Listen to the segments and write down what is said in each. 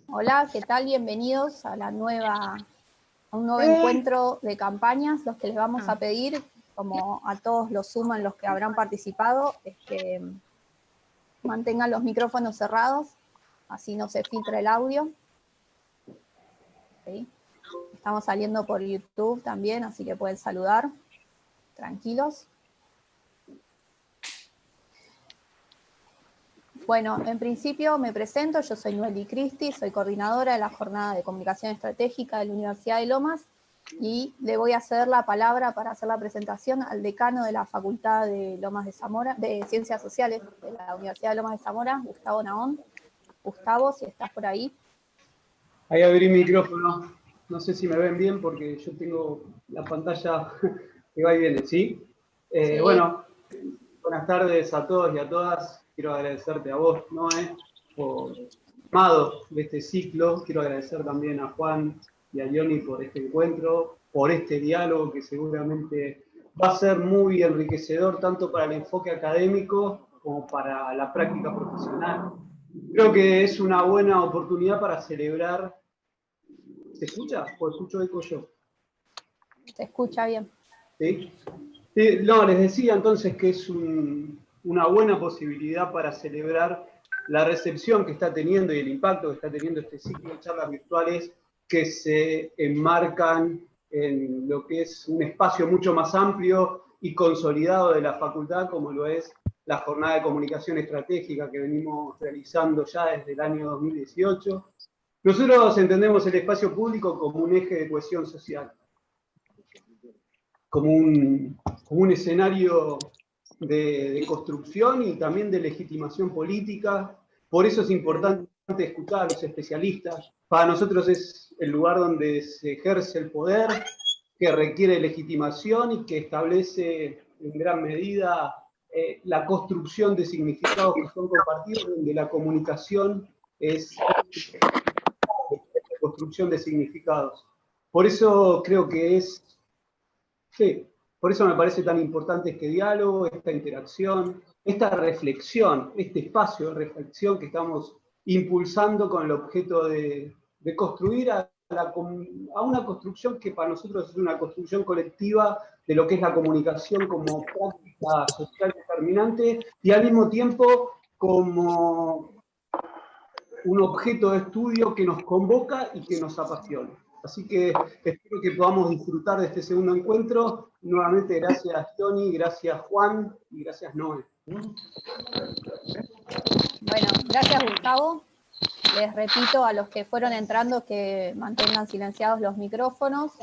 Hola, ¿qué tal? Bienvenidos a un nuevo encuentro de campañas. Los que les vamos a pedir, como a todos los suman los que habrán participado, es que mantengan los micrófonos cerrados, así no se filtra el audio. ¿Sí? Estamos saliendo por YouTube también, así que pueden saludar, tranquilos. Bueno, en principio me presento, yo soy Noeli Cristi, soy coordinadora de la Jornada de Comunicación Estratégica de la Universidad de Lomas y le voy a ceder la palabra para hacer la presentación al decano de la Facultad de Lomas de Zamora, de Ciencias Sociales de la Universidad de Lomas de Zamora, Gustavo Nahón. Gustavo, si estás por ahí. Ahí abrí mi micrófono, no sé si me ven bien porque yo tengo la pantalla que va y viene, ¿sí? Sí. Bueno, buenas tardes a todos y a todas. Quiero agradecerte a vos, Noé, por llamado de este ciclo. Quiero agradecer también a Juan y a Ioni por este encuentro, por este diálogo que seguramente va a ser muy enriquecedor tanto para el enfoque académico como para la práctica profesional. Creo que es una buena oportunidad para celebrar. ¿Se escucha? ¿O escucho eco yo? Se escucha bien. ¿Sí? No, les decía entonces que es una buena posibilidad para celebrar la recepción que está teniendo y el impacto que está teniendo este ciclo de charlas virtuales que se enmarcan en lo que es un espacio mucho más amplio y consolidado de la facultad, como lo es la Jornada de Comunicación Estratégica que venimos realizando ya desde el año 2018. Nosotros entendemos el espacio público como un eje de cohesión social, como un escenario de construcción y también de legitimación política. Por eso es importante escuchar a los especialistas. Para nosotros es el lugar donde se ejerce el poder, que requiere legitimación y que establece en gran medida la construcción de significados que son compartidos, donde la comunicación es la construcción de significados. Por eso creo que sí, por eso me parece tan importante este diálogo, esta interacción, esta reflexión, este espacio de reflexión que estamos impulsando con el objeto de construir a una construcción que para nosotros es una construcción colectiva de lo que es la comunicación como práctica social determinante y al mismo tiempo como un objeto de estudio que nos convoca y que nos apasiona. Así que espero que podamos disfrutar de este segundo encuentro. Nuevamente, gracias Tony, gracias Juan y gracias Noé. Bueno, gracias Gustavo. Les repito a los que fueron entrando que mantengan silenciados los micrófonos.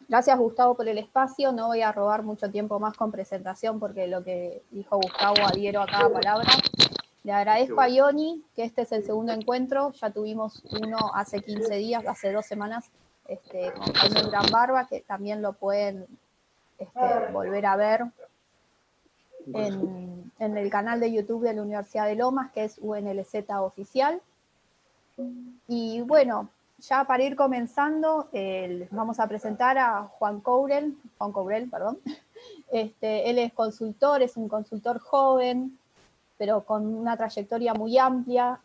Gracias Gustavo por el espacio. No voy a robar mucho tiempo más con presentación porque lo que dijo Gustavo adhiero a cada palabra. Le agradezco a Ioni, que este es el segundo encuentro, ya tuvimos uno hace 15 días, hace 2 semanas, con Jaime Durán Barba, que también lo pueden volver a ver en el canal de YouTube de la Universidad de Lomas, que es UNLZ Oficial. Y bueno, ya para ir comenzando, vamos a presentar a Juan Courel, perdón. Él es consultor, es un consultor joven, pero con una trayectoria muy amplia.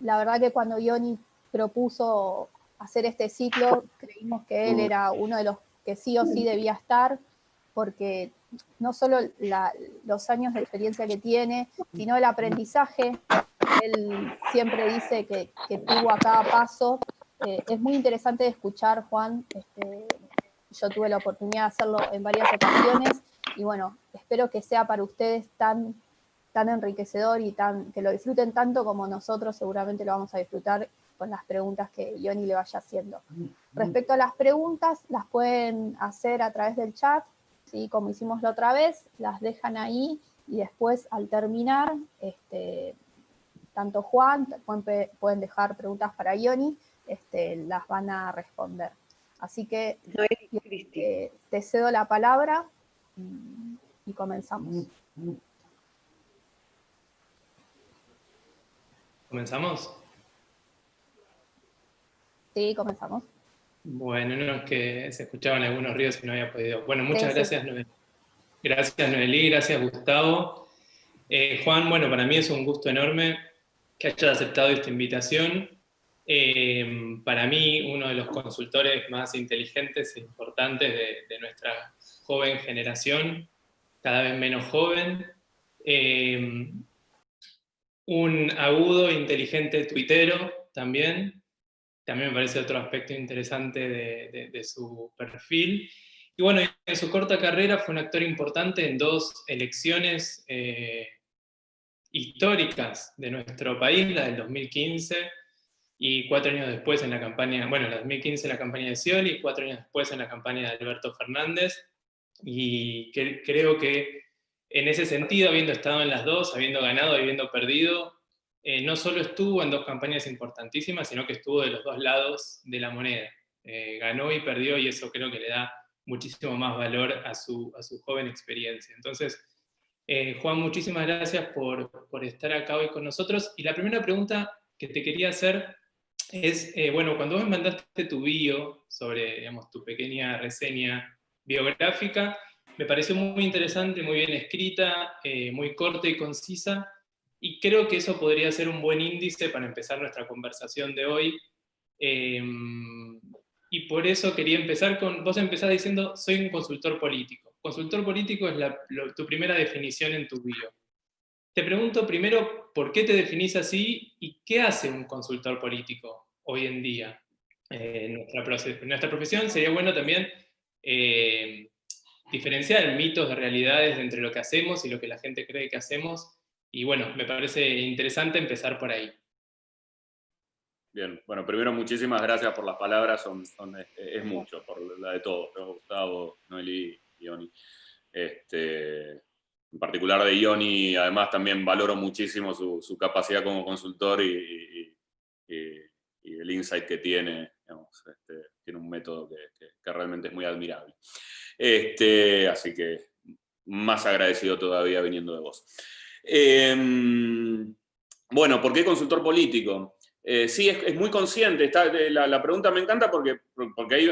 La verdad que cuando Ioni propuso hacer este ciclo, creímos que él era uno de los que sí o sí debía estar, porque no solo los años de experiencia que tiene, sino el aprendizaje. Él siempre dice que tuvo a cada paso. Es muy interesante de escuchar, Juan. Yo tuve la oportunidad de hacerlo en varias ocasiones, y bueno, espero que sea para ustedes tan enriquecedor y que lo disfruten tanto como nosotros seguramente lo vamos a disfrutar con las preguntas que Ioni le vaya haciendo. Respecto a las preguntas, las pueden hacer a través del chat, ¿sí? Como hicimos la otra vez, las dejan ahí y después al terminar, tanto Juan, pueden dejar preguntas para Ioni, las van a responder. Así que te cedo la palabra y comenzamos. ¿Comenzamos? Sí, comenzamos. Bueno, no es que se escuchaban algunos ruidos y no había podido. Bueno, muchas Sí, sí. gracias, Noelí. Gracias, Noelí, gracias, Gustavo. Juan, bueno, para mí es un gusto enorme que hayas aceptado esta invitación. Para mí, uno de los consultores más inteligentes e importantes de nuestra joven generación, cada vez menos joven. Un agudo e inteligente tuitero también. También me parece otro aspecto interesante de su perfil. Y bueno, en su corta carrera fue un actor importante en 2 elecciones históricas de nuestro país, la del 2015 y 4 años después en la campaña, bueno, en la 2015 en la campaña de Scioli y 4 años después en la campaña de Alberto Fernández. Y creo que en ese sentido, habiendo estado en las dos, habiendo ganado, habiendo perdido, no solo estuvo en 2 campañas importantísimas, sino que estuvo de los 2 lados de la moneda. Ganó y perdió, y eso creo que le da muchísimo más valor a su joven experiencia. Entonces, Juan, muchísimas gracias por estar acá hoy con nosotros. Y la primera pregunta que te quería hacer es, bueno, cuando vos me mandaste tu bio sobre, digamos, tu pequeña reseña biográfica, me pareció muy interesante, muy bien escrita, muy corta y concisa, y creo que eso podría ser un buen índice para empezar nuestra conversación de hoy. Eh, y por eso quería empezar con, vos empezás diciendo, soy un consultor político. Consultor político es tu primera definición en tu bio. Te pregunto primero, ¿por qué te definís así y qué hace un consultor político hoy en día? En nuestra profesión sería bueno también diferenciar mitos de realidades entre lo que hacemos y lo que la gente cree que hacemos. Y bueno, me parece interesante empezar por ahí. Bien, bueno, primero muchísimas gracias por las palabras, es mucho, por la de todos, ¿no? Gustavo, Noelí, Ioni. En particular de Ioni, además también valoro muchísimo su capacidad como consultor y el insight que tiene, digamos, tiene un método que realmente es muy admirable. Así que más agradecido todavía viniendo de vos. Bueno, ¿por qué consultor político? Sí, es muy consciente. La pregunta me encanta porque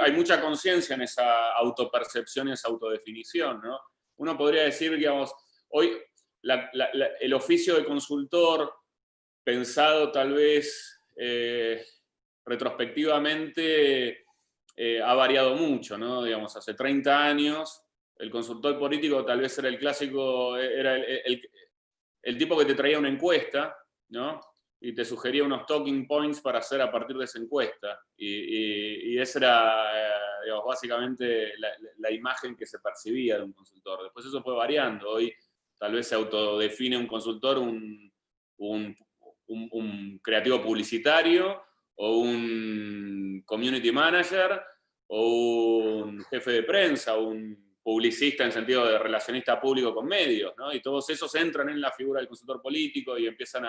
hay mucha conciencia en esa autopercepción y esa autodefinición, ¿no? Uno podría decir, digamos, hoy el oficio de consultor, pensado tal vez retrospectivamente, ha variado mucho, ¿no? Digamos, hace 30 años el consultor político tal vez era el clásico, era el tipo que te traía una encuesta, ¿no? Y te sugería unos talking points para hacer a partir de esa encuesta. Y esa era, digamos, básicamente la imagen que se percibía de un consultor. Después eso fue variando. Hoy tal vez se autodefine un consultor un creativo publicitario, o un community manager, o un jefe de prensa, o un publicista en sentido de relacionista público con medios, ¿no? Y todos esos entran en la figura del consultor político y empiezan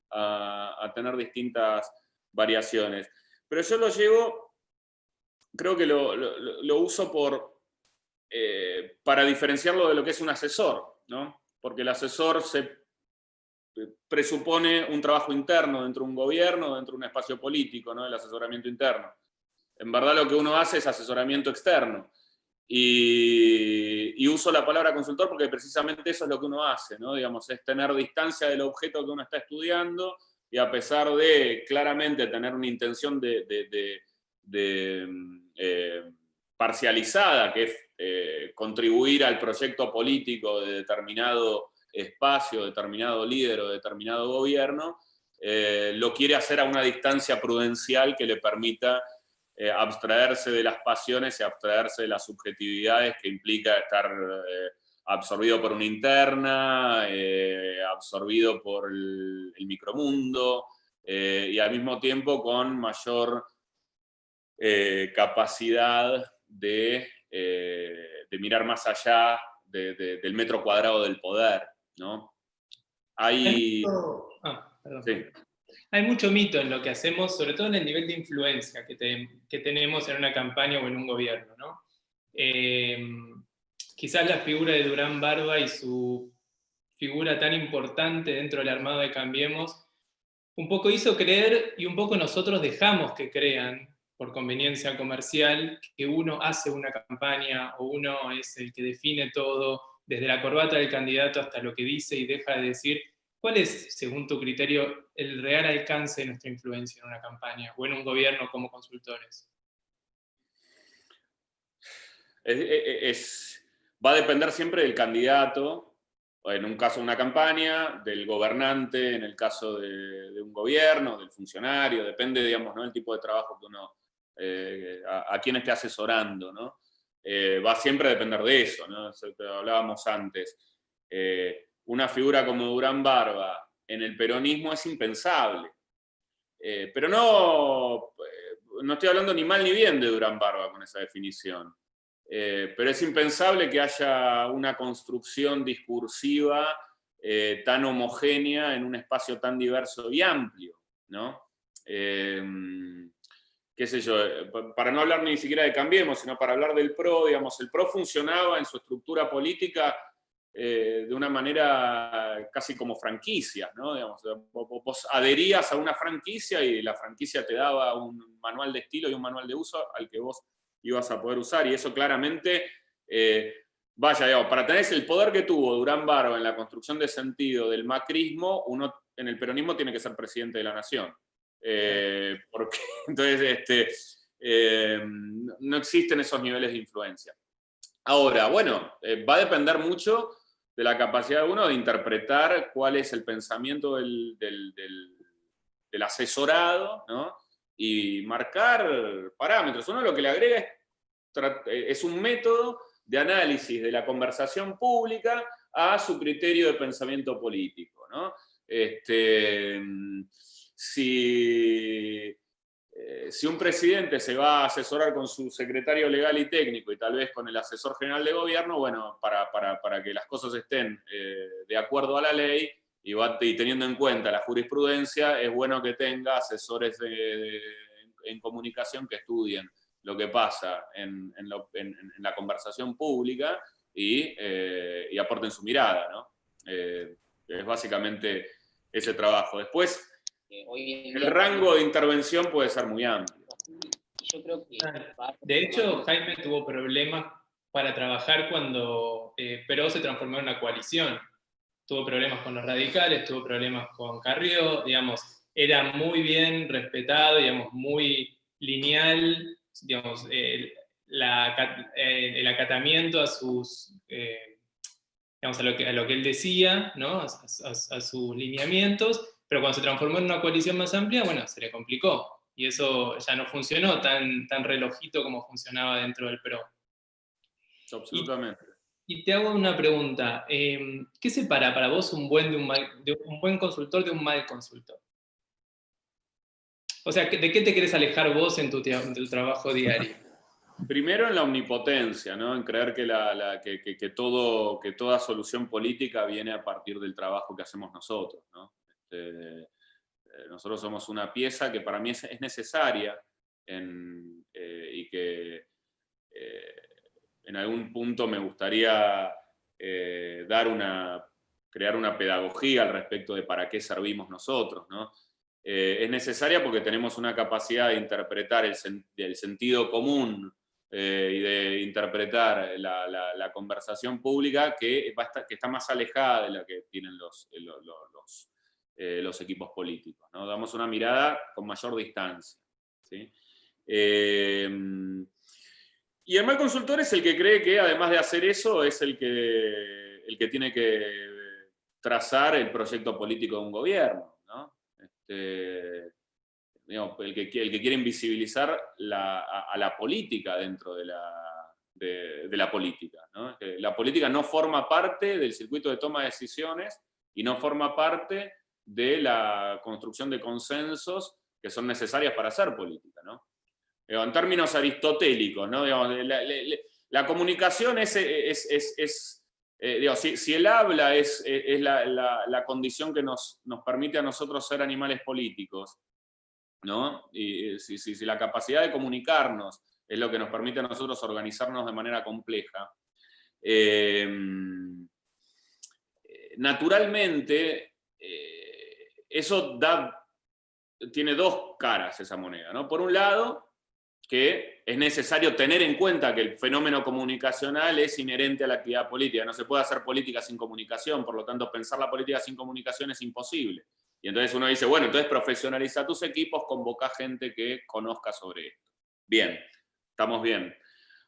a tener distintas variaciones. Pero yo lo llevo, creo que lo uso para diferenciarlo de lo que es un asesor, ¿no? Porque el asesor presupone un trabajo interno dentro de un gobierno, dentro de un espacio político, ¿no? El asesoramiento interno. En verdad lo que uno hace es asesoramiento externo. Y uso la palabra consultor porque precisamente eso es lo que uno hace, ¿no? Digamos, es tener distancia del objeto que uno está estudiando, y a pesar de claramente tener una intención parcializada, que es contribuir al proyecto político de determinado espacio, determinado líder o determinado gobierno, lo quiere hacer a una distancia prudencial que le permita abstraerse de las pasiones y abstraerse de las subjetividades que implica estar absorbido por una interna, absorbido por el micromundo, y al mismo tiempo con mayor capacidad de mirar más allá del metro cuadrado del poder, ¿no? Sí. Hay mucho mito en lo que hacemos, sobre todo en el nivel de influencia que tenemos en una campaña o en un gobierno, ¿no? Quizás la figura de Durán Barba y su figura tan importante dentro del armado de Cambiemos un poco hizo creer, y un poco nosotros dejamos que crean, por conveniencia comercial, que uno hace una campaña o uno es el que define todo, desde la corbata del candidato hasta lo que dice y deja de decir. ¿Cuál es, según tu criterio, el real alcance de nuestra influencia en una campaña o en un gobierno como consultores? Va a depender siempre del candidato, en un caso de una campaña, del gobernante, en el caso de un gobierno, del funcionario, depende, digamos, ¿no?, el tipo de trabajo que uno, a quién esté asesorando, ¿no? Va siempre a depender de eso, ¿no? Eso que hablábamos antes. Una figura como Durán Barba en el peronismo es impensable. Pero no estoy hablando ni mal ni bien de Durán Barba con esa definición. Pero es impensable que haya una construcción discursiva tan homogénea en un espacio tan diverso y amplio, ¿no? Qué sé yo, para no hablar ni siquiera de Cambiemos, sino para hablar del PRO, digamos, el PRO funcionaba en su estructura política de una manera casi como franquicia, ¿no? Digamos, vos adherías a una franquicia y la franquicia te daba un manual de estilo y un manual de uso al que vos ibas a poder usar, y eso claramente, digamos, para tener el poder que tuvo Durán Barba en la construcción de sentido del macrismo, uno en el peronismo tiene que ser presidente de la nación. Porque entonces no existen esos niveles de influencia. Ahora, bueno, va a depender mucho de la capacidad de uno de interpretar cuál es el pensamiento del asesorado, ¿no? Y marcar parámetros. Uno lo que le agrega es un método de análisis de la conversación pública a su criterio de pensamiento político, ¿no? Si un presidente se va a asesorar con su secretario legal y técnico y tal vez con el asesor general de gobierno, bueno, para que las cosas estén de acuerdo a la ley y teniendo en cuenta la jurisprudencia, es bueno que tenga asesores en comunicación que estudien lo que pasa en la conversación pública y aporten su mirada, ¿no? Es básicamente ese trabajo. Después, el rango de intervención puede ser muy amplio. Yo creo que... De hecho, Jaime tuvo problemas para trabajar cuando Perón se transformó en una coalición. Tuvo problemas con los radicales, tuvo problemas con Carrió, digamos, era muy bien respetado, digamos, muy lineal, digamos, el acatamiento a sus... digamos, a lo que él decía, ¿no? a sus lineamientos, pero cuando se transformó en una coalición más amplia, bueno, se le complicó, y eso ya no funcionó tan relojito como funcionaba dentro del PRO. Absolutamente. Y te hago una pregunta, ¿qué separa para vos un buen consultor de un mal consultor? O sea, ¿de qué te querés alejar vos en tu trabajo diario? Primero en la omnipotencia, ¿no? En creer que toda solución política viene a partir del trabajo que hacemos nosotros, ¿no? Nosotros somos una pieza que para mí es necesaria y que en algún punto me gustaría crear una pedagogía al respecto de para qué servimos nosotros, ¿no? Es necesaria porque tenemos una capacidad de interpretar el sentido común y de interpretar la conversación pública que está más alejada de la que tienen los equipos políticos, ¿no? Damos una mirada con mayor distancia, ¿sí? Y el mal consultor es el que cree que además de hacer eso es el que tiene que trazar el proyecto político de un gobierno, ¿no? Digamos, el que quiere invisibilizar a la política dentro de la política, ¿no? La política no forma parte del circuito de toma de decisiones y no forma parte de la construcción de consensos que son necesarias para hacer política, ¿no? En términos aristotélicos, ¿no? Digamos, la comunicación digamos, si el habla es la condición que nos permite a nosotros ser animales políticos, ¿no? Y si la capacidad de comunicarnos es lo que nos permite a nosotros organizarnos de manera compleja, naturalmente eso tiene dos caras esa moneda, ¿no? Por un lado, que es necesario tener en cuenta que el fenómeno comunicacional es inherente a la actividad política. No se puede hacer política sin comunicación, por lo tanto, pensar la política sin comunicación es imposible. Y entonces uno dice, bueno, entonces profesionaliza tus equipos, convoca gente que conozca sobre esto. Bien, estamos bien.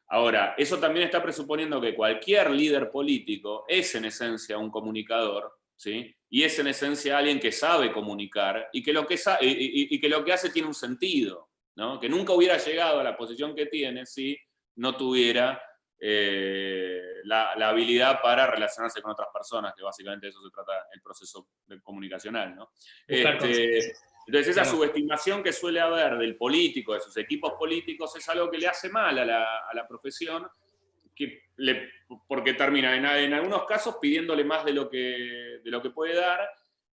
Ahora, eso también está presuponiendo que cualquier líder político es en esencia un comunicador, ¿sí? Y es en esencia alguien que sabe comunicar y que lo que hace tiene un sentido, ¿no? Que nunca hubiera llegado a la posición que tiene si no tuviera la habilidad para relacionarse con otras personas, que básicamente de eso se trata el proceso comunicacional, ¿no? Entonces esa subestimación que suele haber del político, de sus equipos políticos, es algo que le hace mal a la profesión, porque termina en algunos casos pidiéndole más de lo que puede dar,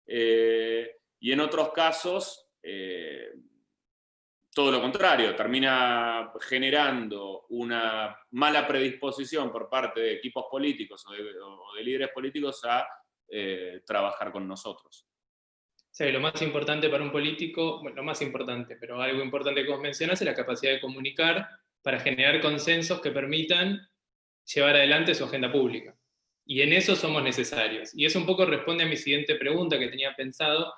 y en otros casos todo lo contrario, termina generando una mala predisposición por parte de equipos políticos o de líderes políticos a trabajar con nosotros. Sí, lo más importante para un político, bueno, lo más importante, pero algo importante que vos mencionás es la capacidad de comunicar para generar consensos que permitan llevar adelante su agenda pública. Y en eso somos necesarios. Y eso un poco responde a mi siguiente pregunta que tenía pensado,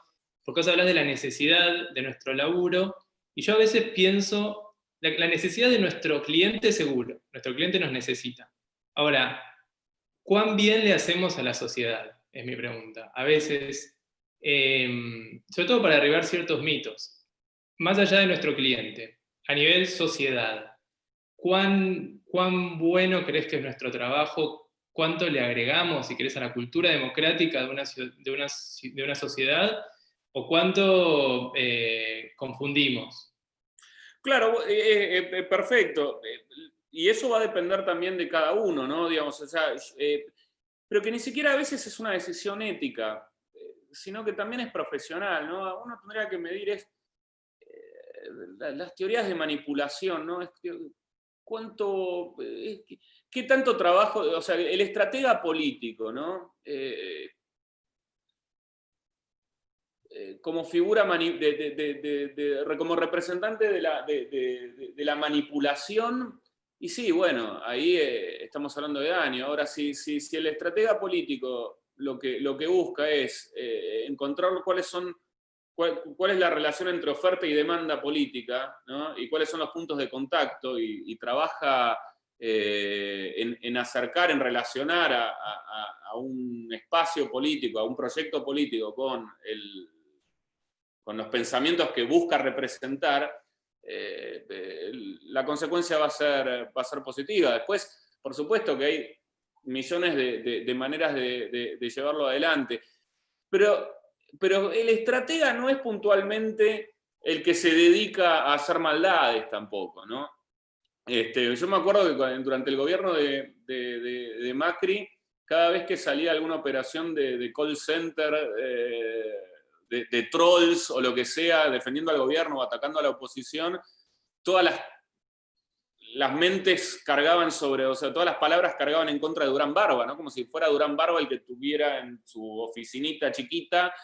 porque vos hablás de la necesidad de nuestro laburo, y yo a veces pienso, la necesidad de nuestro cliente seguro, nuestro cliente nos necesita. Ahora, ¿cuán bien le hacemos a la sociedad? Es mi pregunta. A veces, sobre todo para derribar ciertos mitos, más allá de nuestro cliente, a nivel sociedad, ¿cuán bueno crees que es nuestro trabajo? ¿Cuánto le agregamos, si querés, a la cultura democrática de una sociedad? ¿O cuánto confundimos? Claro, perfecto. Y eso va a depender también de cada uno, ¿no? Digamos, o sea, pero que ni siquiera a veces es una decisión ética, sino que también es profesional, ¿no? Uno tendría que medir las teorías de manipulación, ¿no? ¿Qué tanto trabajo, o sea, el estratega político, ¿no? Como figura, como representante de la manipulación, y sí, bueno, ahí estamos hablando de años. Ahora, si el estratega político lo que busca es encontrar cuál es la relación entre oferta y demanda política, ¿no? Y cuáles son los puntos de contacto, y trabaja en acercar, en relacionar a un espacio político, a un proyecto político con los pensamientos que busca representar, la consecuencia va a ser positiva. Después, por supuesto que hay millones de maneras de llevarlo adelante, pero el estratega no es puntualmente el que se dedica a hacer maldades tampoco, ¿no? Yo me acuerdo que durante el gobierno de Macri, cada vez que salía alguna operación de call center, de trolls o lo que sea, defendiendo al gobierno o atacando a la oposición, todas las mentes cargaban o sea, todas las palabras cargaban en contra de Durán Barba, ¿no? Como si fuera Durán Barba el que tuviera en su oficinita chiquita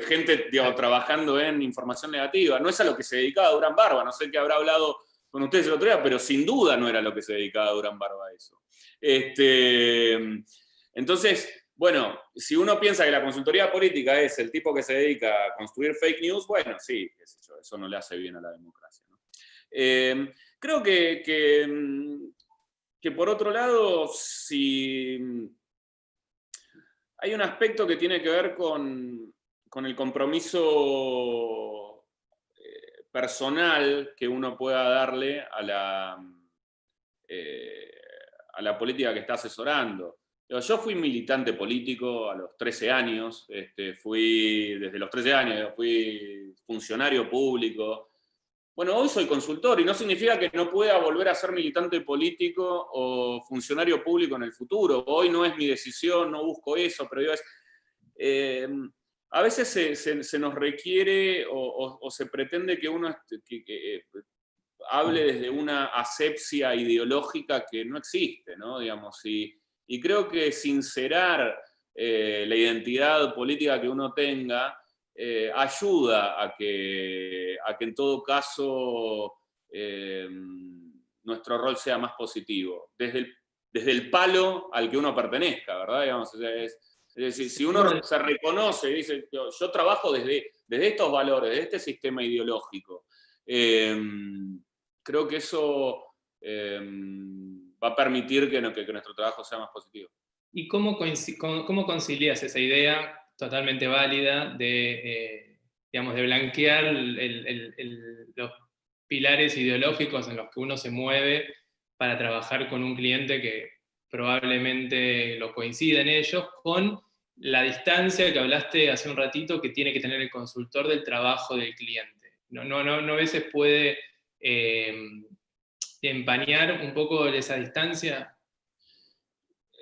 gente, digamos, trabajando en información negativa. No es a lo que se dedicaba Durán Barba, no sé qué habrá hablado con ustedes el otro día, pero sin duda no era lo que se dedicaba Durán Barba a eso. Entonces, bueno, si uno piensa que la consultoría política es el tipo que se dedica a construir fake news, bueno, sí, qué sé yo, eso no le hace bien a la democracia, ¿no? Creo que por otro lado, si hay un aspecto que tiene que ver con el compromiso personal que uno pueda darle a la política que está asesorando. Yo fui militante político a los 13 años, desde los 13 años fui funcionario público. Bueno, hoy soy consultor y no significa que no pueda volver a ser militante político o funcionario público en el futuro. Hoy no es mi decisión, no busco eso, pero digo, a veces se nos requiere o se pretende que uno hable desde una asepsia ideológica que no existe, ¿no? Digamos, y creo que sincerar la identidad política que uno tenga ayuda a que en todo caso nuestro rol sea más positivo, desde el palo al que uno pertenezca, ¿verdad? Digamos, es decir, si uno se reconoce y dice, yo trabajo desde estos valores, desde este sistema ideológico, creo que eso va a permitir que nuestro trabajo sea más positivo. ¿Y cómo concilias esa idea totalmente válida de, digamos, de blanquear los pilares ideológicos en los que uno se mueve para trabajar con un cliente que probablemente lo coincida en ellos, con la distancia que hablaste hace un ratito que tiene que tener el consultor del trabajo del cliente? No a veces puede empañar un poco esa distancia.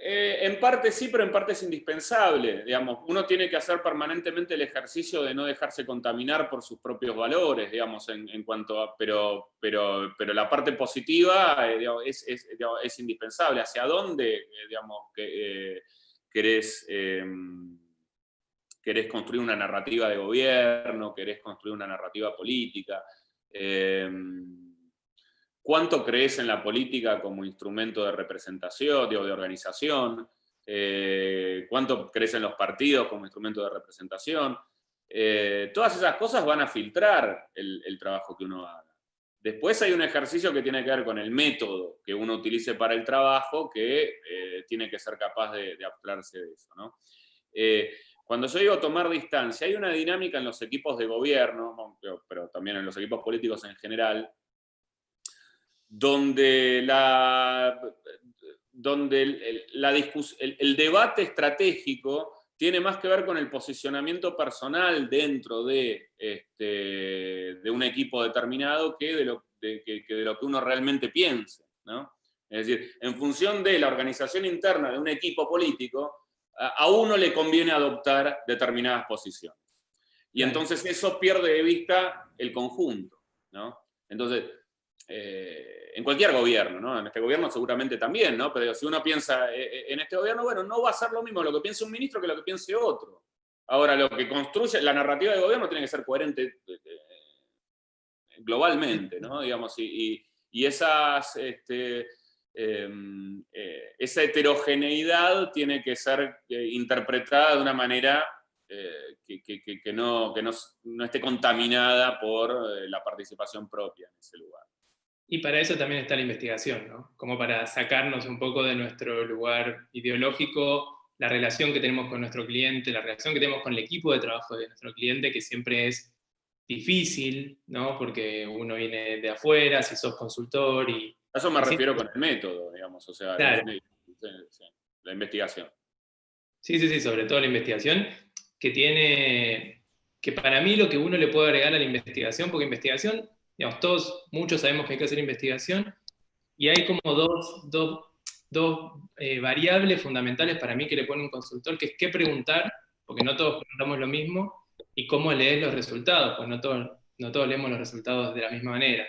En parte sí, pero en parte es indispensable. Digamos, uno tiene que hacer permanentemente el ejercicio de no dejarse contaminar por sus propios valores, digamos, en cuanto a, pero la parte positiva digamos, es indispensable. ¿Hacia dónde, digamos, querés construir una narrativa de gobierno? ¿Querés construir una narrativa política? ¿Cuánto crees en la política como instrumento de representación, de organización? ¿Cuánto crees en los partidos como instrumento de representación? Todas esas cosas van a filtrar el trabajo que uno haga. Después hay un ejercicio que tiene que ver con el método que uno utilice para el trabajo, que tiene que ser capaz de abstraerse de eso, ¿no? Cuando yo digo tomar distancia, hay una dinámica en los equipos de gobierno, pero también en los equipos políticos en general, donde el debate estratégico tiene más que ver con el posicionamiento personal dentro de un equipo determinado que de lo que uno realmente piense, ¿no? Es decir, en función de la organización interna de un equipo político, a uno le conviene adoptar determinadas posiciones. Y entonces eso pierde de vista el conjunto, ¿no? Entonces, en cualquier gobierno, ¿no? En este gobierno seguramente también, ¿no? Pero si uno piensa en este gobierno, bueno, no va a ser lo mismo lo que piense un ministro que lo que piense otro. Ahora, lo que construye la narrativa de gobierno tiene que ser coherente globalmente, ¿no? Digamos, y esa heterogeneidad tiene que ser interpretada de una manera que no esté contaminada por la participación propia en ese lugar. Y para eso también está la investigación, ¿no? Como para sacarnos un poco de nuestro lugar ideológico, la relación que tenemos con nuestro cliente, la relación que tenemos con el equipo de trabajo de nuestro cliente, que siempre es difícil, ¿no? Porque uno viene de afuera, si sos consultor y... A eso me refiero con el método, digamos, o sea, claro. La investigación. Sí, sobre todo la investigación, que para mí lo que uno le puede agregar a la investigación, porque investigación, digamos, muchos sabemos que hay que hacer investigación, y hay como dos variables fundamentales para mí que le pone un consultor, que es qué preguntar, porque no todos preguntamos lo mismo, y cómo lees los resultados, pues no todos leemos los resultados de la misma manera.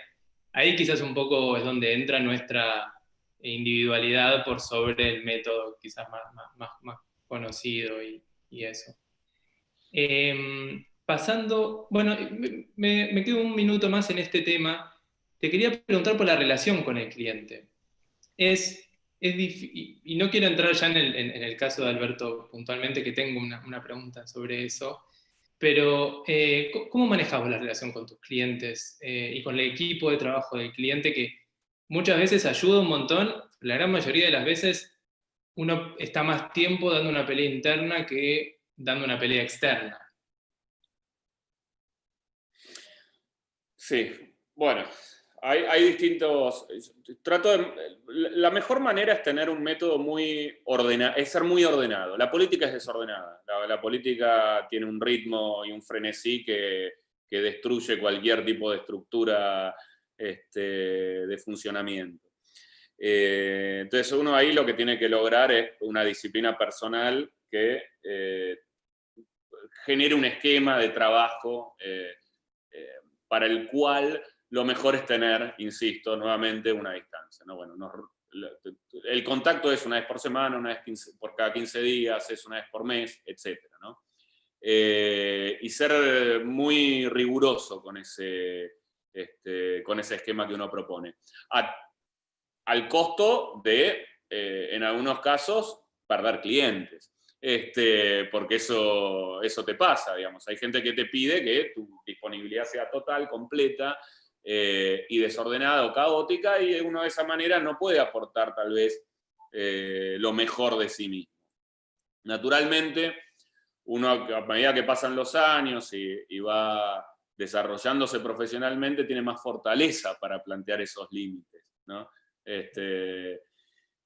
Ahí quizás un poco es donde entra nuestra individualidad por sobre el método quizás más conocido y eso. Pasando, bueno, me quedo un minuto más en este tema. Te quería preguntar por la relación con el cliente. Y no quiero entrar ya en el caso de Alberto puntualmente, que tengo una pregunta sobre eso, pero ¿cómo manejamos la relación con tus clientes y con el equipo de trabajo del cliente, que muchas veces ayuda un montón? La gran mayoría de las veces uno está más tiempo dando una pelea interna que dando una pelea externa. Sí, bueno, hay distintos... La mejor manera es tener un método muy ordenado, es ser muy ordenado. La política es desordenada. La política tiene un ritmo y un frenesí que destruye cualquier tipo de estructura de funcionamiento. Entonces uno ahí lo que tiene que lograr es una disciplina personal que genere un esquema de trabajo para el cual lo mejor es tener, insisto, nuevamente una distancia, ¿no? Bueno, el contacto es una vez por semana, una vez por cada 15 días, es una vez por mes, etc., ¿no? Y ser muy riguroso con ese con ese esquema que uno propone. Al costo de, en algunos casos, perder clientes. Porque eso te pasa, digamos. Hay gente que te pide que tu disponibilidad sea total, completa, y desordenada o caótica, y uno de esa manera no puede aportar tal vez lo mejor de sí mismo. Naturalmente, uno a medida que pasan los años y va desarrollándose profesionalmente, tiene más fortaleza para plantear esos límites, ¿no?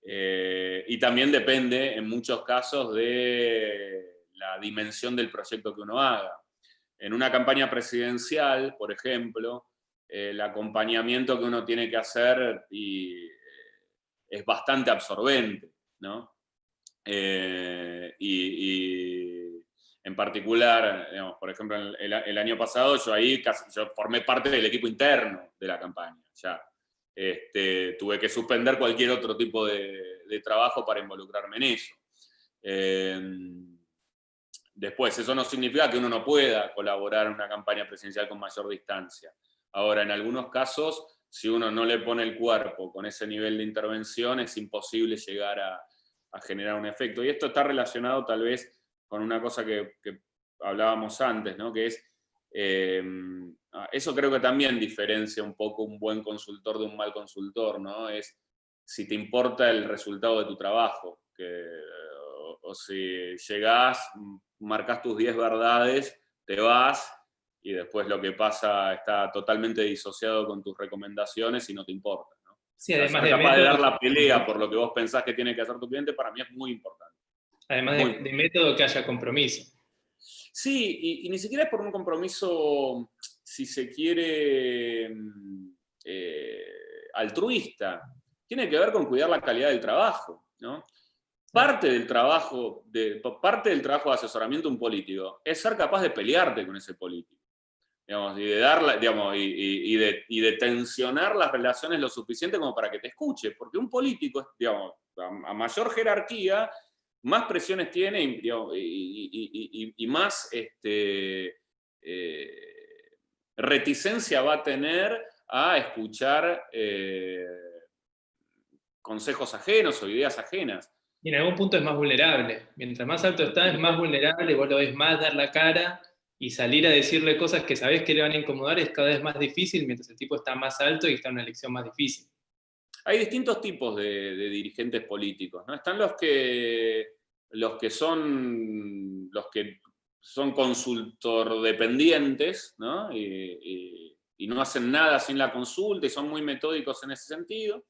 Y también depende, en muchos casos, de la dimensión del proyecto que uno haga. En una campaña presidencial, por ejemplo, el acompañamiento que uno tiene que hacer es bastante absorbente, ¿no? En particular, digamos, por ejemplo, el año pasado yo formé parte del equipo interno de la campaña. Ya tuve que suspender cualquier otro tipo de trabajo para involucrarme en eso. Después, eso no significa que uno no pueda colaborar en una campaña presidencial con mayor distancia. Ahora, en algunos casos, si uno no le pone el cuerpo con ese nivel de intervención, es imposible llegar a generar un efecto. Y esto está relacionado tal vez con una cosa que hablábamos antes, ¿no? Que es, eso creo que también diferencia un poco un buen consultor de un mal consultor, ¿no? Es si te importa el resultado de tu trabajo, o si llegás, marcas tus 10 verdades, te vas, y después lo que pasa está totalmente disociado con tus recomendaciones y no te importa, ¿no? Sí, además ser capaz de dar la pelea por lo que vos pensás que tiene que hacer tu cliente, para mí es muy importante. Además de método, que haya compromiso. Sí, y ni siquiera es por un compromiso, si se quiere, altruista. Tiene que ver con cuidar la calidad del trabajo, ¿no? Parte del trabajo de asesoramiento de un político es ser capaz de pelearte con ese político. Digamos, y de darla, digamos, y de tensionar las relaciones lo suficiente como para que te escuche, porque un político, digamos, a mayor jerarquía, más presiones tiene, y más reticencia va a tener a escuchar consejos ajenos o ideas ajenas. Y en algún punto es más vulnerable. Mientras más alto está, es más vulnerable, vos lo ves más dar la cara, y salir a decirle cosas que sabés que le van a incomodar es cada vez más difícil, mientras el tipo está más alto y está en una elección más difícil. Hay distintos tipos de dirigentes políticos, ¿no? Están los que son consultor dependientes, ¿no? Y no hacen nada sin la consulta y son muy metódicos en ese sentido.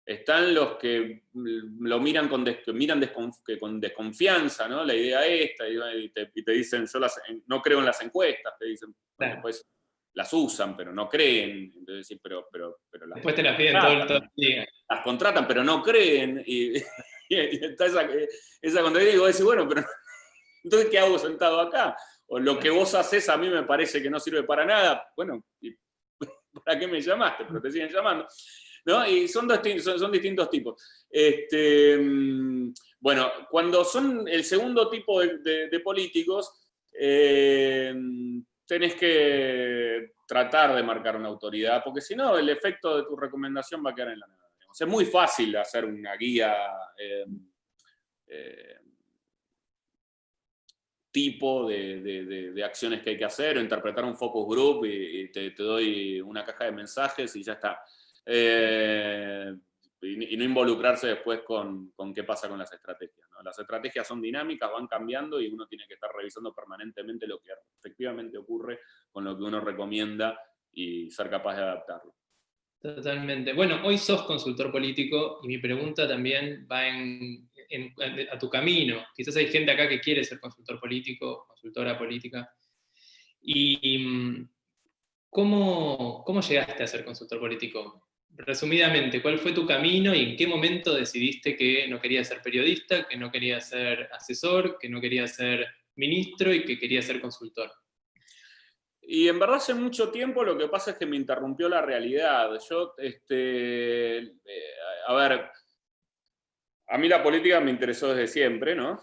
Están los que lo miran con desconfianza, ¿no? La idea esta, y te dicen, yo no creo en las encuestas, te dicen, bueno, después las usan, pero no creen. Entonces, sí, pero después te las piden todo el día. Las contratan, pero no creen. Y está esa contradicción, y vos decís, bueno, pero entonces, ¿qué hago sentado acá? O lo que vos haces a mí me parece que no sirve para nada. Bueno, ¿para qué me llamaste? Pero te siguen llamando, ¿no? Y son distintos tipos. Bueno, cuando son el segundo tipo de políticos, tenés que tratar de marcar una autoridad, porque si no, el efecto de tu recomendación va a quedar en la nada. Es muy fácil hacer una guía tipo de acciones que hay que hacer, o interpretar un focus group y te doy una caja de mensajes y ya está. Y no involucrarse después con qué pasa con las estrategias, ¿no? Las estrategias son dinámicas, van cambiando, y uno tiene que estar revisando permanentemente lo que efectivamente ocurre con lo que uno recomienda y ser capaz de adaptarlo. Totalmente. Bueno, hoy sos consultor político, y mi pregunta también va a tu camino. Quizás hay gente acá que quiere ser consultor político, consultora política. ¿Y cómo llegaste a ser consultor político? Resumidamente, ¿cuál fue tu camino y en qué momento decidiste que no querías ser periodista, que no querías ser asesor, que no querías ser ministro y que querías ser consultor? Y en verdad hace mucho tiempo, lo que pasa es que me interrumpió la realidad. Yo, a ver, a mí la política me interesó desde siempre, ¿no?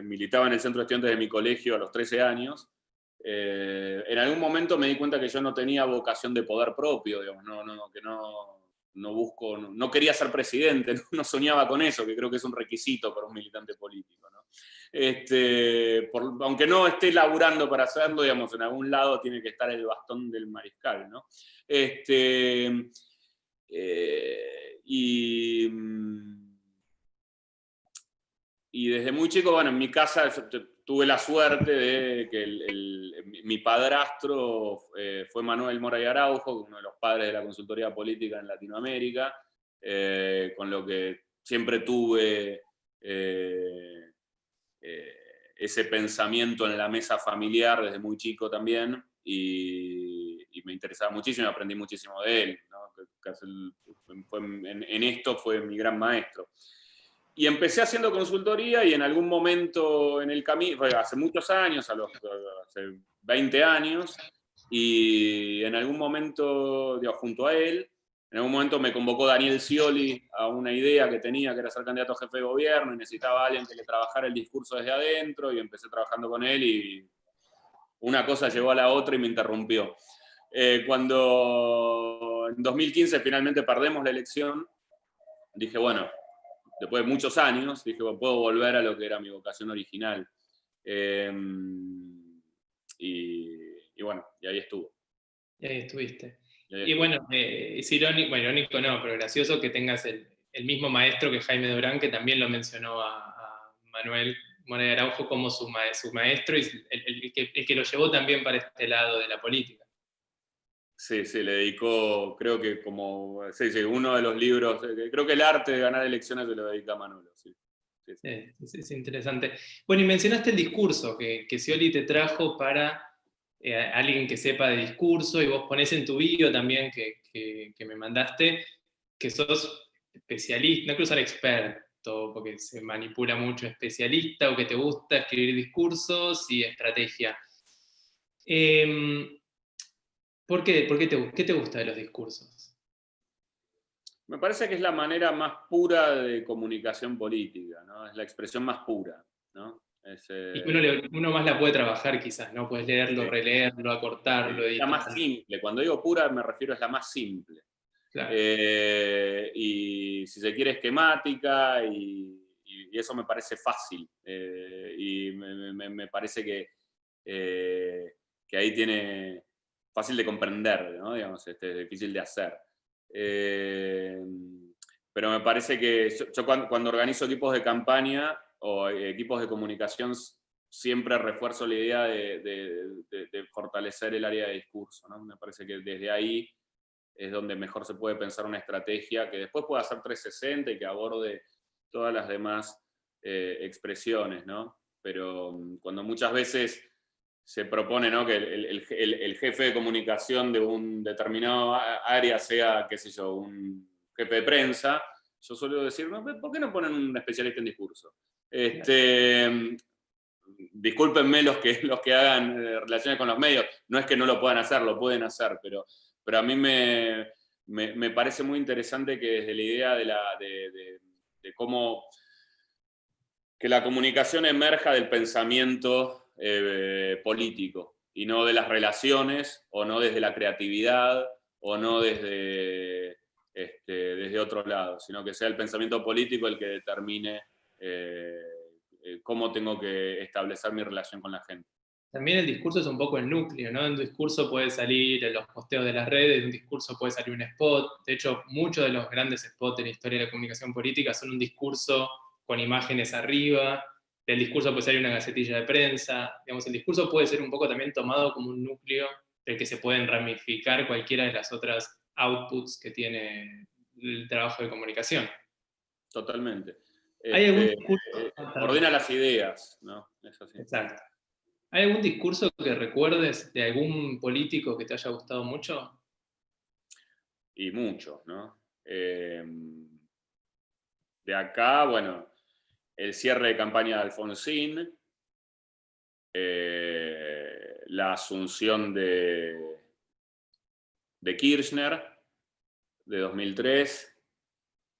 Militaba en el centro de estudiantes de mi colegio a los 13 años. En algún momento me di cuenta que yo no tenía vocación de poder propio, digamos, que no quería ser presidente, no soñaba con eso, que creo que es un requisito para un militante político, ¿no? Aunque no esté laburando para hacerlo, digamos, en algún lado tiene que estar el bastón del mariscal, ¿no? Y desde muy chico, bueno, en mi casa tuve la suerte de que mi padrastro fue Manuel Mora y Araujo, uno de los padres de la consultoría política en Latinoamérica, con lo que siempre tuve ese pensamiento en la mesa familiar desde muy chico también, y me interesaba muchísimo, aprendí muchísimo de él, ¿no? En esto fue mi gran maestro. Y empecé haciendo consultoría y en algún momento en el camino, hace muchos años, hace 20 años, y en algún momento, digo, junto a él, en algún momento me convocó Daniel Scioli a una idea que tenía, que era ser candidato a jefe de gobierno, y necesitaba a alguien que le trabajara el discurso desde adentro, y empecé trabajando con él, y una cosa llevó a la otra y me interrumpió. Cuando en 2015 finalmente perdemos la elección, dije, bueno, después de muchos años, dije, bueno, puedo volver a lo que era mi vocación original. Y bueno, y ahí estuvo. Y ahí estuviste. Y bueno, es irónico, bueno, irónico no, pero gracioso que tengas el mismo maestro que Jaime Durán, que también lo mencionó a Manuel Mora y Araujo como su maestro, y el que lo llevó también para este lado de la política. Sí, le dedicó, creo que uno de los libros, creo que El arte de ganar elecciones se lo dedica a Manolo. Sí. Es interesante. Bueno, y mencionaste el discurso que Scioli te trajo para alguien que sepa de discurso, y vos ponés en tu bio también que me mandaste que sos especialista, no quiero usar experto porque se manipula mucho, especialista, o que te gusta escribir discursos y estrategia. ¿Qué te gusta de los discursos? Me parece que es la manera más pura de comunicación política, ¿no? Es la expresión más pura, ¿no? Y que uno más la puede trabajar quizás, ¿no? Puedes leerlo, sí, releerlo, acortarlo, es la editarlo. más simple. Cuando digo pura me refiero a la más simple. Claro. Y si se quiere esquemática, y eso me parece fácil. Y me parece que ahí tiene fácil de comprender, ¿no? Digamos, es difícil de hacer. Pero me parece que yo cuando organizo equipos de campaña o equipos de comunicación, siempre refuerzo la idea de fortalecer el área de discurso, ¿no? Me parece que desde ahí es donde mejor se puede pensar una estrategia que después pueda ser 360 y que aborde todas las demás expresiones, ¿no? Pero cuando muchas veces se propone, ¿no?, que el jefe de comunicación de un determinado área sea, qué sé yo, un jefe de prensa, yo suelo decir, no, ¿por qué no ponen un especialista en discurso? Discúlpenme los que hagan relaciones con los medios, no es que no lo puedan hacer, lo pueden hacer, pero a mí me parece muy interesante que desde la idea de cómo que la comunicación emerja del pensamiento político, y no de las relaciones, o no desde la creatividad, o no desde otro lado, sino que sea el pensamiento político el que determine cómo tengo que establecer mi relación con la gente. También el discurso es un poco el núcleo, ¿no? Un discurso puede salir en los posteos de las redes, de un discurso puede salir un spot. De hecho, muchos de los grandes spots en la historia de la comunicación política son un discurso con imágenes arriba. Del discurso puede salir una gacetilla de prensa. Digamos, el discurso puede ser un poco también tomado como un núcleo del que se pueden ramificar cualquiera de las otras outputs que tiene el trabajo de comunicación. Totalmente. ¿Hay algún discurso? Ordena las ideas, ¿no? Es así. Exacto. ¿Hay algún discurso que recuerdes de algún político que te haya gustado mucho? Y muchos, ¿no? De acá, bueno, el cierre de campaña de Alfonsín, la asunción de Kirchner, de 2003.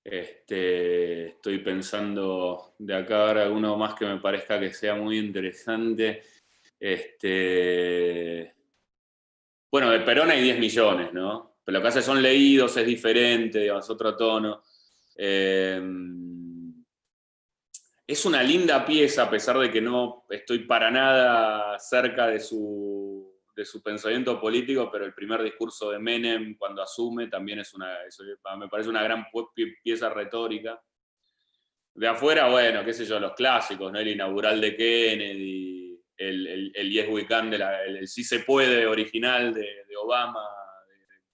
Estoy pensando de acá ahora uno más que me parezca que sea muy interesante. Bueno, de Perón hay 10 millones, ¿no? Pero lo que hace son leídos, es diferente, digamos, otro tono. Es una linda pieza, a pesar de que no estoy para nada cerca de su pensamiento político, pero el primer discurso de Menem, cuando asume, también me parece una gran pieza retórica. De afuera, bueno, qué sé yo, los clásicos, ¿no? El inaugural de Kennedy, el Yes We Can, el Sí se puede original de Obama,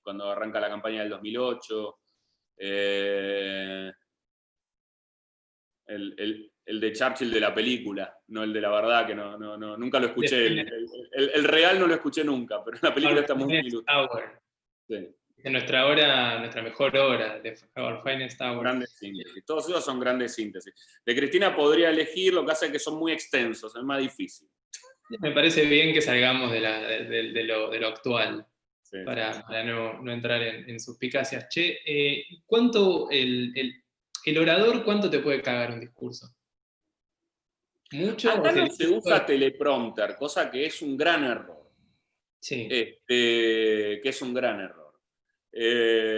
cuando arranca la campaña del 2008. El de Churchill de la película, no el de la verdad, que nunca lo escuché. El real no lo escuché nunca, pero la película está muy ilustrada. Sí. En nuestra mejor hora, de Our Finest Hour. Grandes síntesis. Todos esos son grandes síntesis. De Cristina podría elegir, lo que hace es que son muy extensos, es más difícil. Me parece bien que salgamos de lo actual, sí, para no entrar en suspicacias. Che, ¿cuánto el orador, cuánto te puede cagar un discurso? ¿Mucho? Acá no se usa teleprompter, cosa que es un gran error. Sí. Que es un gran error.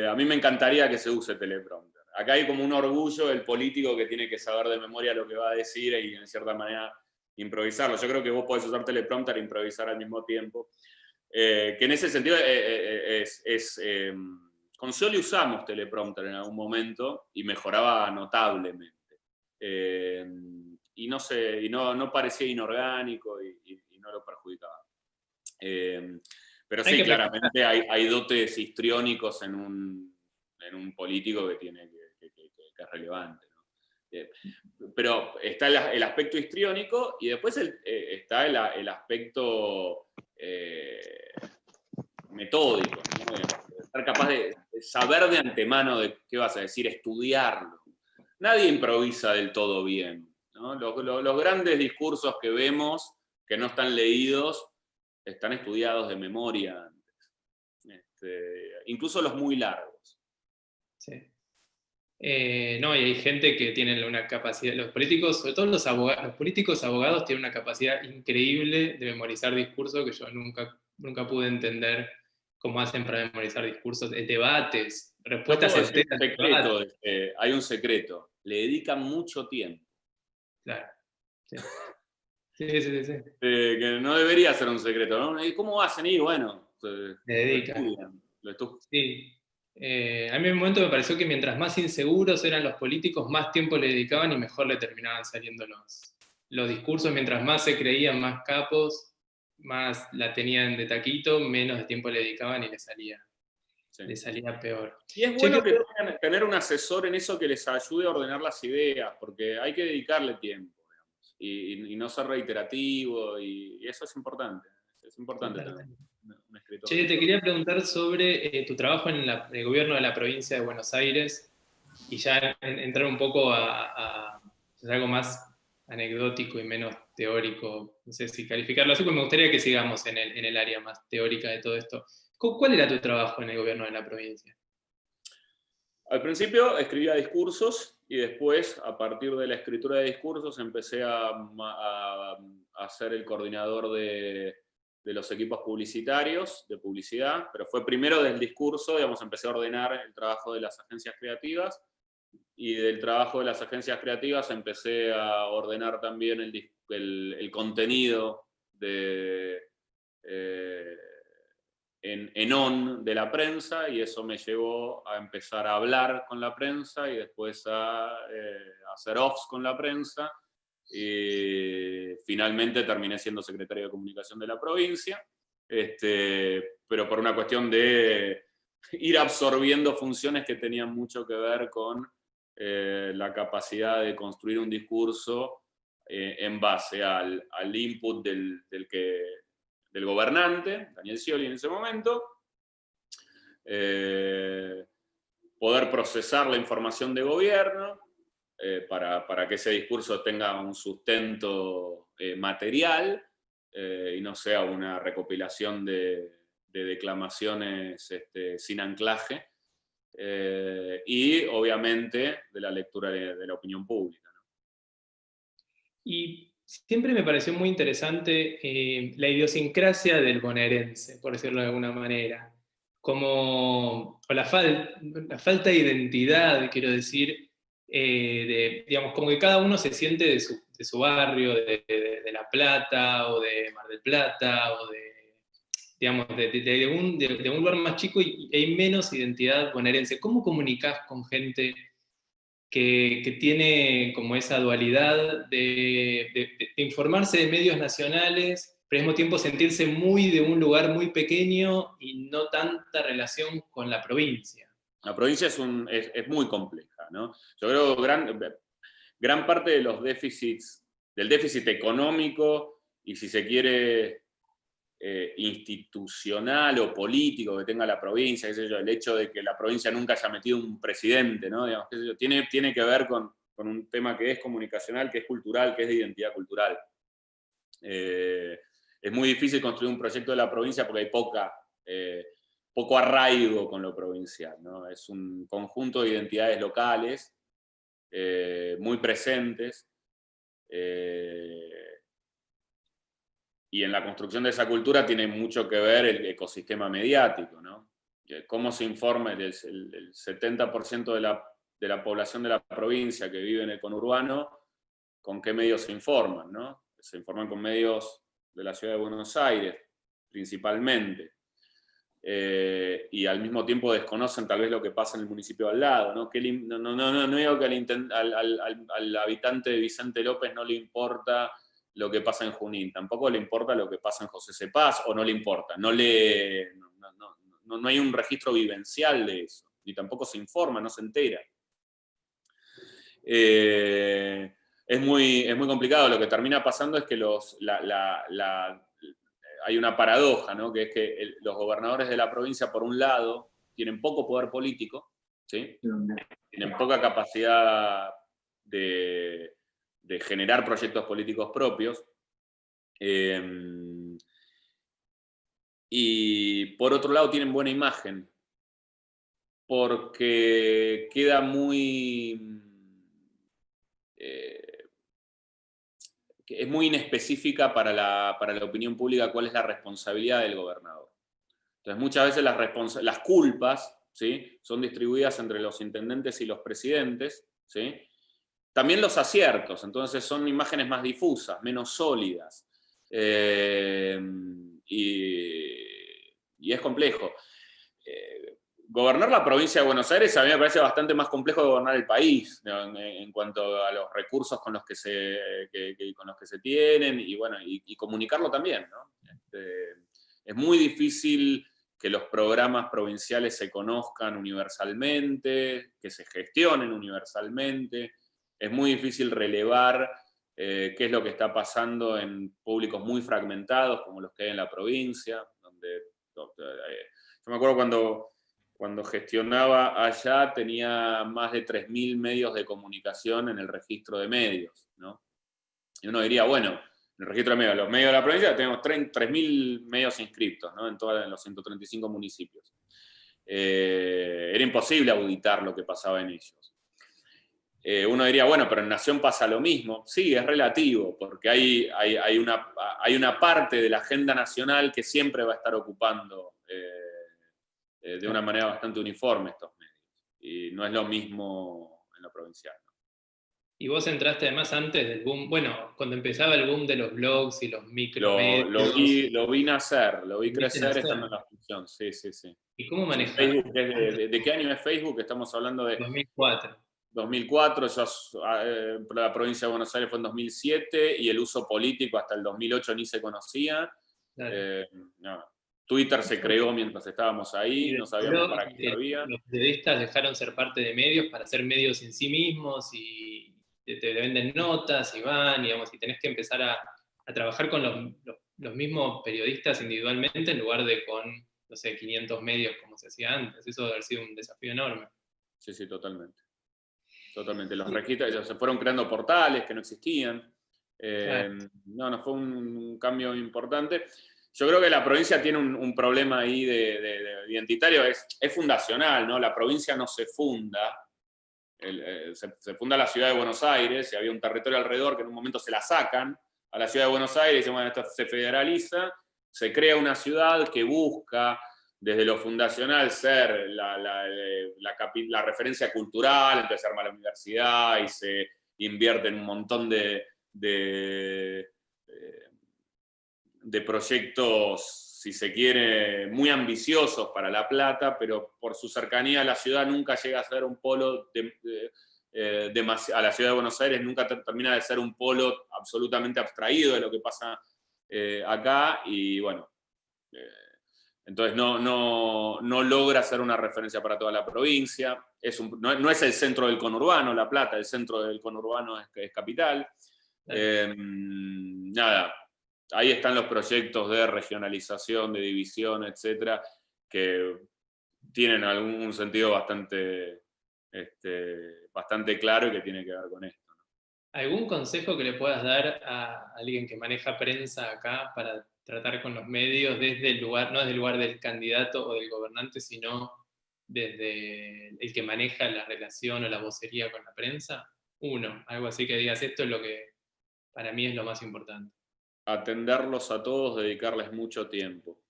A mí me encantaría que se use teleprompter. Acá hay como un orgullo del político que tiene que saber de memoria lo que va a decir y en cierta manera improvisarlo. Yo creo que vos podés usar teleprompter e improvisar al mismo tiempo. Que en ese sentido con Scioli usamos teleprompter en algún momento y mejoraba notablemente. Y no parecía inorgánico y no lo perjudicaba. Pero sí, claramente hay dotes histriónicos en un político que es relevante, ¿no? Pero está el aspecto histriónico y después está el aspecto metódico, ¿no? Estar capaz de saber de antemano de qué vas a decir, estudiarlo. Nadie improvisa del todo bien, ¿no? Los grandes discursos que vemos, que no están leídos, están estudiados de memoria antes. Incluso los muy largos. Sí. No, y hay gente que tiene una capacidad, los políticos, sobre todo los políticos abogados tienen una capacidad increíble de memorizar discursos que yo nunca pude entender cómo hacen para memorizar discursos, debates, respuestas enteras. Hay un secreto, le dedican mucho tiempo. Claro. Sí. Sí. Que no debería ser un secreto, ¿no? ¿Y cómo hacen? Y bueno, le dedican. Lo estudian. Sí. A mí en un momento me pareció que mientras más inseguros eran los políticos, más tiempo le dedicaban y mejor le terminaban saliendo los discursos. Mientras más se creían más capos, más la tenían de taquito, menos de tiempo le dedicaban y le salía peor. Y es bueno que puedan tener un asesor en eso que les ayude a ordenar las ideas, porque hay que dedicarle tiempo, digamos, y no ser reiterativo, y eso es importante. Es importante también. Che, te quería preguntar sobre tu trabajo en el gobierno de la provincia de Buenos Aires y ya entrar un poco a algo más anecdótico y menos teórico, no sé si calificarlo así, porque me gustaría que sigamos en el área más teórica de todo esto. ¿Cuál era tu trabajo en el gobierno de la provincia? Al principio escribía discursos y después, a partir de la escritura de discursos, empecé a ser el coordinador de los equipos publicitarios, de publicidad, pero fue primero del discurso, digamos, empecé a ordenar el trabajo de las agencias creativas, y del trabajo de las agencias creativas empecé a ordenar también el contenido en on de la prensa, y eso me llevó a empezar a hablar con la prensa y después a hacer offs con la prensa. Y finalmente terminé siendo secretario de comunicación de la provincia, pero por una cuestión de ir absorbiendo funciones que tenían mucho que ver con la capacidad de construir un discurso en base al input del gobernante, Daniel Scioli en ese momento, poder procesar la información de gobierno, para que ese discurso tenga un sustento material y no sea una recopilación de declamaciones sin anclaje, y obviamente de la lectura de la opinión pública, ¿no? Y siempre me pareció muy interesante la idiosincrasia del bonaerense, por decirlo de alguna manera. O la falta de identidad, quiero decir, digamos, como que cada uno se siente de su barrio, de La Plata, o de Mar del Plata, o digamos, de un lugar más chico, y hay menos identidad bonaerense. ¿Cómo comunicás con gente que tiene como esa dualidad de informarse de medios nacionales, pero al mismo tiempo sentirse muy de un lugar muy pequeño y no tanta relación con la provincia? La provincia es muy compleja, ¿no? Yo creo que gran parte de los déficits, del déficit económico y, si se quiere, institucional o político que tenga la provincia, qué sé yo, el hecho de que la provincia nunca haya metido un presidente, ¿no? Digamos, qué sé yo, tiene que ver con un tema que es comunicacional, que es cultural, que es de identidad cultural. Es muy difícil construir un proyecto de la provincia porque hay poco arraigo con lo provincial, ¿no? Es un conjunto de identidades locales muy presentes, y en la construcción de esa cultura tiene mucho que ver el ecosistema mediático, ¿no? Cómo se informa el 70% de la población de la provincia que vive en el conurbano, con qué medios se informan, ¿no? Se informan con medios de la ciudad de Buenos Aires, principalmente. Y al mismo tiempo desconocen tal vez lo que pasa en el municipio al lado, ¿no? No digo que al habitante de Vicente López no le importa lo que pasa en Junín, tampoco le importa lo que pasa en José Cepaz, o no le importa, no hay un registro vivencial de eso, ni tampoco se informa, no se entera. Es muy complicado. Lo que termina pasando es que hay una paradoja, ¿no? Que es que los gobernadores de la provincia, por un lado, tienen poco poder político, ¿sí? Tienen poca capacidad de generar proyectos políticos propios, y por otro lado tienen buena imagen, porque queda es muy inespecífica para la opinión pública cuál es la responsabilidad del gobernador. Entonces muchas veces las culpas, ¿sí?, son distribuidas entre los intendentes y los presidentes, ¿sí? También los aciertos, entonces son imágenes más difusas, menos sólidas. Y es complejo. Gobernar la provincia de Buenos Aires a mí me parece bastante más complejo que gobernar el país, ¿no? En cuanto a los recursos con los que se tienen, y bueno, y comunicarlo también, ¿no? Es muy difícil que los programas provinciales se conozcan universalmente, que se gestionen universalmente. Es muy difícil relevar qué es lo que está pasando en públicos muy fragmentados, como los que hay en la provincia. Yo me acuerdo cuando gestionaba allá, tenía más de 3.000 medios de comunicación en el registro de medios, ¿no? Y uno diría, bueno, en el registro de medios, los medios de la provincia, tenemos 3.000 medios inscriptos, ¿no? En los 135 municipios. Era imposible auditar lo que pasaba en ellos. Uno diría, bueno, pero en Nación pasa lo mismo. Sí, es relativo, porque hay una parte de la agenda nacional que siempre va a estar ocupando de una manera bastante uniforme estos medios. Y no es lo mismo en lo provincial, ¿no? Y vos entraste además antes del boom, bueno, cuando empezaba el boom de los blogs y los micromedios. Lo vi nacer, lo vi crecer estando en la función, sí. ¿Y cómo manejaste? ¿De qué año es Facebook? Estamos hablando de 2004. 2004, la provincia de Buenos Aires fue en 2007, y el uso político hasta el 2008 ni se conocía. Claro. No. Twitter se creó mientras estábamos ahí, no sabíamos para qué servía. Los periodistas dejaron ser parte de medios para ser medios en sí mismos, y te venden notas y van, digamos, y tenés que empezar a trabajar con los mismos periodistas individualmente en lugar de con, no sé, 500 medios como se hacía antes. Eso debe haber sido un desafío enorme. Sí, totalmente. Los registros, se fueron creando portales que no existían. Claro. No, fue un cambio importante. Yo creo que la provincia tiene un problema ahí de identitario, es fundacional, ¿no? La provincia no se funda. Se funda la ciudad de Buenos Aires, y había un territorio alrededor que en un momento se la sacan a la ciudad de Buenos Aires, y dice, bueno, esto se federaliza, se crea una ciudad que busca, desde lo fundacional, ser la referencia cultural, entonces se arma la universidad y se invierte en un montón de proyectos, si se quiere, muy ambiciosos para La Plata, pero por su cercanía a la ciudad nunca llega a ser un polo, a la ciudad de Buenos Aires nunca termina de ser un polo absolutamente abstraído de lo que pasa acá, y bueno, entonces no logra ser una referencia para toda la provincia, no es el centro del conurbano La Plata, el centro del conurbano es Capital. Nada, ahí están los proyectos de regionalización, de división, etcétera, que tienen algún sentido bastante claro y que tiene que ver con esto. ¿Algún consejo que le puedas dar a alguien que maneja prensa acá para tratar con los medios desde el lugar, no desde el lugar del candidato o del gobernante, sino desde el que maneja la relación o la vocería con la prensa? Algo así que digas, esto es lo que para mí es lo más importante. Atenderlos a todos, dedicarles mucho tiempo.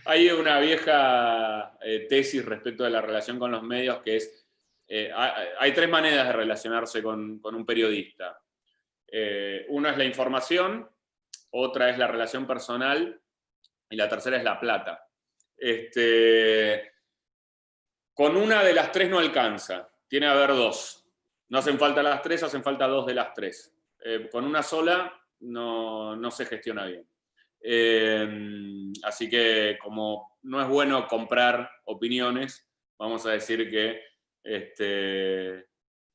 Hay una vieja tesis respecto de la relación con los medios que es, hay tres maneras de relacionarse con un periodista. Una es la información, otra es la relación personal y la tercera es la plata. Con una de las tres no alcanza, tiene que haber dos. No hacen falta las tres, hacen falta dos de las tres. Con una sola no se gestiona bien. Así que como no es bueno comprar opiniones, vamos a decir que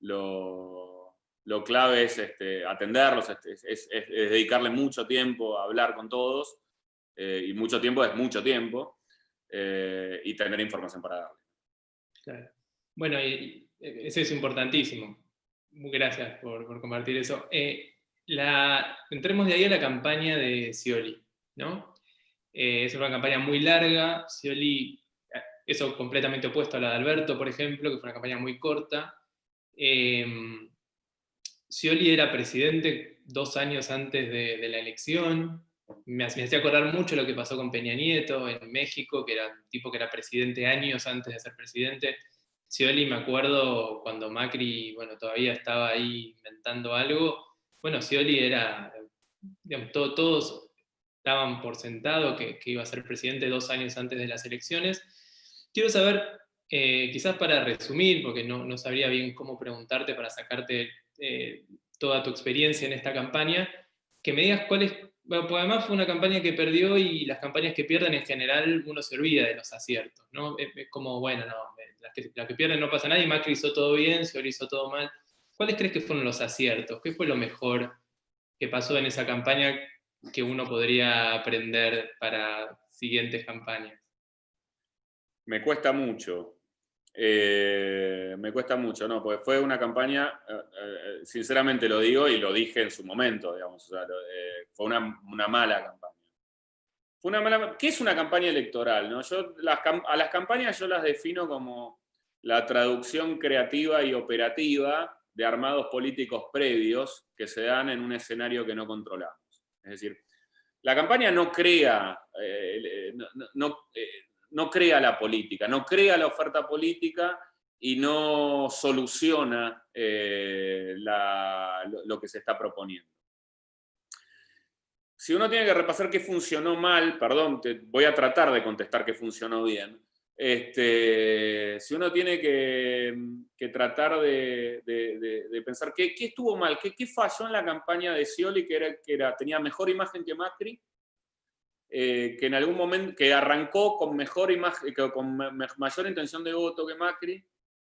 lo clave es atenderlos, es dedicarle mucho tiempo a hablar con todos, y mucho tiempo es mucho tiempo, y tener información para darle. Claro. Bueno, y eso es importantísimo. Gracias por compartir eso. Entremos de ahí a la campaña de Scioli, ¿no? Es una campaña muy larga. Scioli, eso completamente opuesto a la de Alberto, por ejemplo, que fue una campaña muy corta. Scioli era presidente 2 años antes de la elección. Me hacía acordar mucho lo que pasó con Peña Nieto en México, que era un tipo que era presidente años antes de ser presidente. Scioli, me acuerdo cuando Macri, bueno, todavía estaba ahí inventando algo. Bueno, Scioli era, digamos, todos daban por sentado que iba a ser presidente 2 años antes de las elecciones. Quiero saber, quizás para resumir, porque no sabría bien cómo preguntarte para sacarte toda tu experiencia en esta campaña, que me digas cuál es. Bueno, pues además fue una campaña que perdió, y las campañas que pierden en general uno se olvida de los aciertos, ¿no? Es como, bueno, no, las que pierden no pasa nada, y Macri hizo todo bien, Scioli hizo todo mal. ¿Cuáles crees que fueron los aciertos? ¿Qué fue lo mejor que pasó en esa campaña que uno podría aprender para siguientes campañas? Me cuesta mucho. ¿No? Porque fue una campaña, sinceramente lo digo y lo dije en su momento, digamos, o sea, fue una mala campaña. ¿Qué es una campaña electoral? ¿No? A las campañas yo las defino como la traducción creativa y operativa de armados políticos previos que se dan en un escenario que no controlamos. Es decir, la campaña no crea no crea la política, no crea la oferta política y no soluciona lo que se está proponiendo. Si uno tiene que repasar qué funcionó mal, perdón, voy a tratar de contestar qué funcionó bien. Si uno tiene que tratar de pensar qué estuvo mal, qué falló en la campaña de Scioli, que tenía mejor imagen que Macri, que en algún momento que arrancó con mejor imagen, con mayor intención de voto que Macri,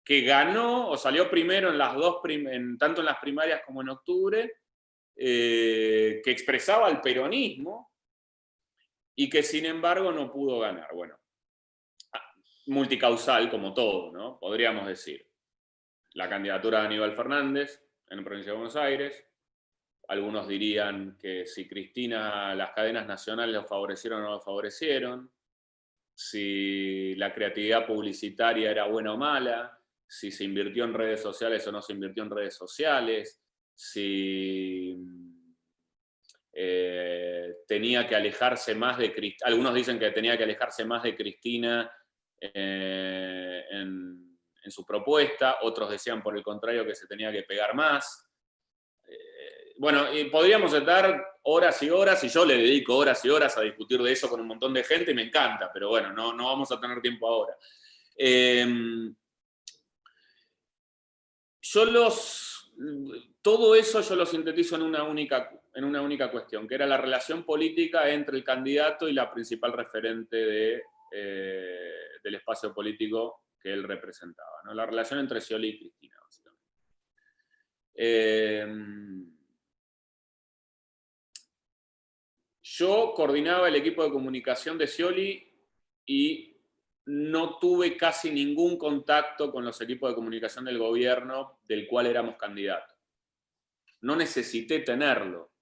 que ganó o salió primero en tanto en las primarias como en octubre, que expresaba el peronismo y que sin embargo no pudo ganar. Bueno, multicausal como todo, ¿no? Podríamos decir. La candidatura de Aníbal Fernández en la provincia de Buenos Aires. Algunos dirían que si Cristina, las cadenas nacionales lo favorecieron o no lo favorecieron, si la creatividad publicitaria era buena o mala, si se invirtió en redes sociales o no se invirtió en redes sociales, si tenía que alejarse más de Cristina, algunos dicen que tenía que alejarse más de Cristina en su propuesta, otros decían por el contrario que se tenía que pegar más. Bueno, y podríamos estar horas y horas, y yo le dedico horas y horas a discutir de eso con un montón de gente, y me encanta, pero bueno, no vamos a tener tiempo ahora. Todo eso yo lo sintetizo en una única cuestión, que era la relación política entre el candidato y la principal referente del espacio político que él representaba, ¿no? La relación entre Scioli y Cristina, básicamente. Yo coordinaba el equipo de comunicación de Scioli y no tuve casi ningún contacto con los equipos de comunicación del gobierno del cual éramos candidatos. No necesité tenerlo,